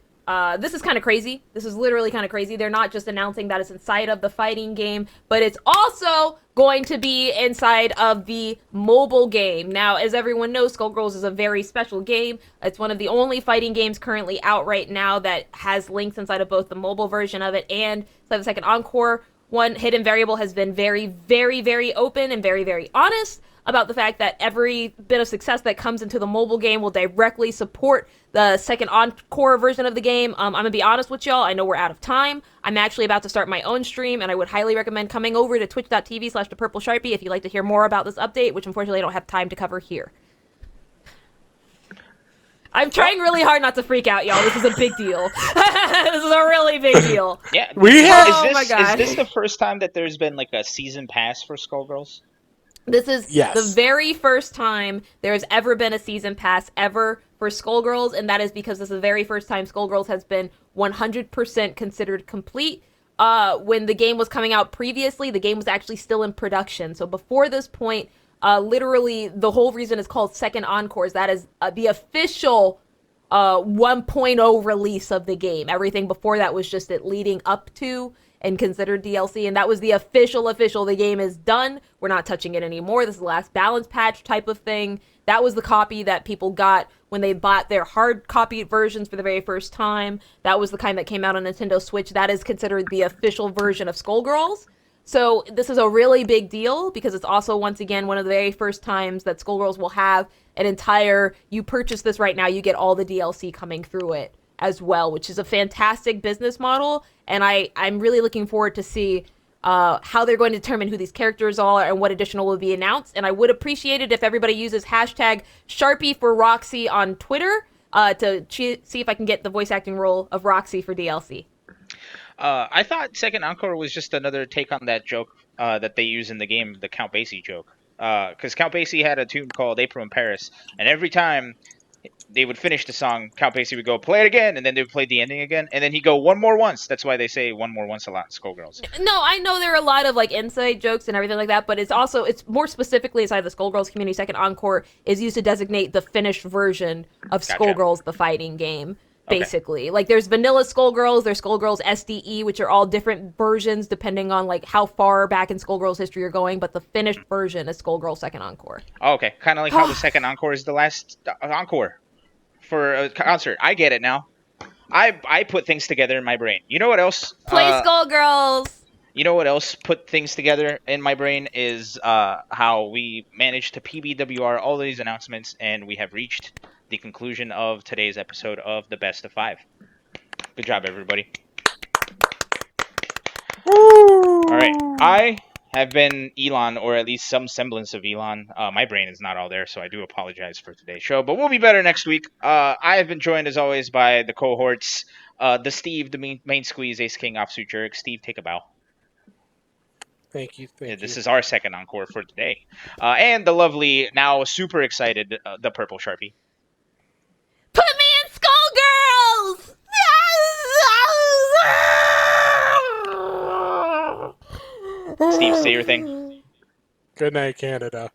This is kind of crazy. This is literally kind of crazy. They're not just announcing that it's inside of the fighting game, but it's also going to be inside of the mobile game. Now, as everyone knows, Skullgirls is a very special game. It's one of the only fighting games currently out right now that has links inside of both the mobile version of it and inside the Second Encore. One Hidden Variable has been very, very, very open and very, very honest about the fact that every bit of success that comes into the mobile game will directly support the Second Encore version of the game. I'm going to be honest with y'all. I know we're out of time. I'm actually about to start my own stream, and I would highly recommend coming over to twitch.tv/thepurplesharpie if you'd like to hear more about this update, which unfortunately I don't have time to cover here. I'm trying really hard not to freak out, y'all. This is a big deal. This is a really big deal. Yeah. My God. Is this the first time that there's been like a season pass for Skullgirls? This is the very first time there's ever been a season pass ever for Skullgirls, and that is because this is the very first time Skullgirls has been 100% considered complete. When the game was coming out previously, the game was actually still in production. So before this point, literally the whole reason it's called Second Encores. That is the official 1.0 release of the game. Everything before that was just it leading up to and considered DLC, and that was the official, the game is done. We're not touching it anymore. This is the last balance patch type of thing. That was the copy that people got when they bought their hard copy versions for the very first time. That was the kind that came out on Nintendo Switch. That is considered the official version of Skullgirls. So this is a really big deal because it's also, once again, one of the very first times that Skullgirls will have an entire, you purchase this right now, you get all the DLC coming through it as well, which is a fantastic business model, and I'm really looking forward to see how they're going to determine who these characters are and what additional will be announced. And I would appreciate it if everybody uses hashtag Sharpie for Roxy on Twitter to see if I can get the voice acting role of Roxy for DLC. I thought Second Encore was just another take on that joke that they use in the game, the Count Basie joke. Because Count Basie had a tune called April in Paris, and every time they would finish the song, Count Basie would go, play it again, and then they would play the ending again, and then he'd go, one more once. That's why they say one more once a lot in Skullgirls. No, I know there are a lot of like inside jokes and everything like that, but it's more specifically inside the Skullgirls community. Second Encore is used to designate the finished version of Skullgirls, the fighting game. Basically, like there's vanilla Skullgirls, there's Skullgirls SDE, which are all different versions depending on like how far back in Skullgirls history you're going. But the finished version is Skullgirls Second Encore. Oh, okay, kind of like how the Second Encore is the last encore for a concert. I get it now. I put things together in my brain. You know what else? Play Skullgirls. You know what else put things together in my brain is how we managed to PBWR all these announcements, and we have reached the conclusion of today's episode of the Best of 5. Good job, everybody. All right, I have been Elon, or at least some semblance of Elon. My brain is not all there, so I do apologize for today's show, but we'll be better next week. I have been joined, as always, by the cohorts, the Steve, the main squeeze, Ace King, Offsuit Jerk. Steve, take a bow. Thank you. Yeah, Thank this you. is our second encore for today. And the lovely, now super excited, the Purple Sharpie. Put me in Skullgirls! Steve, say your thing. Good night, Canada.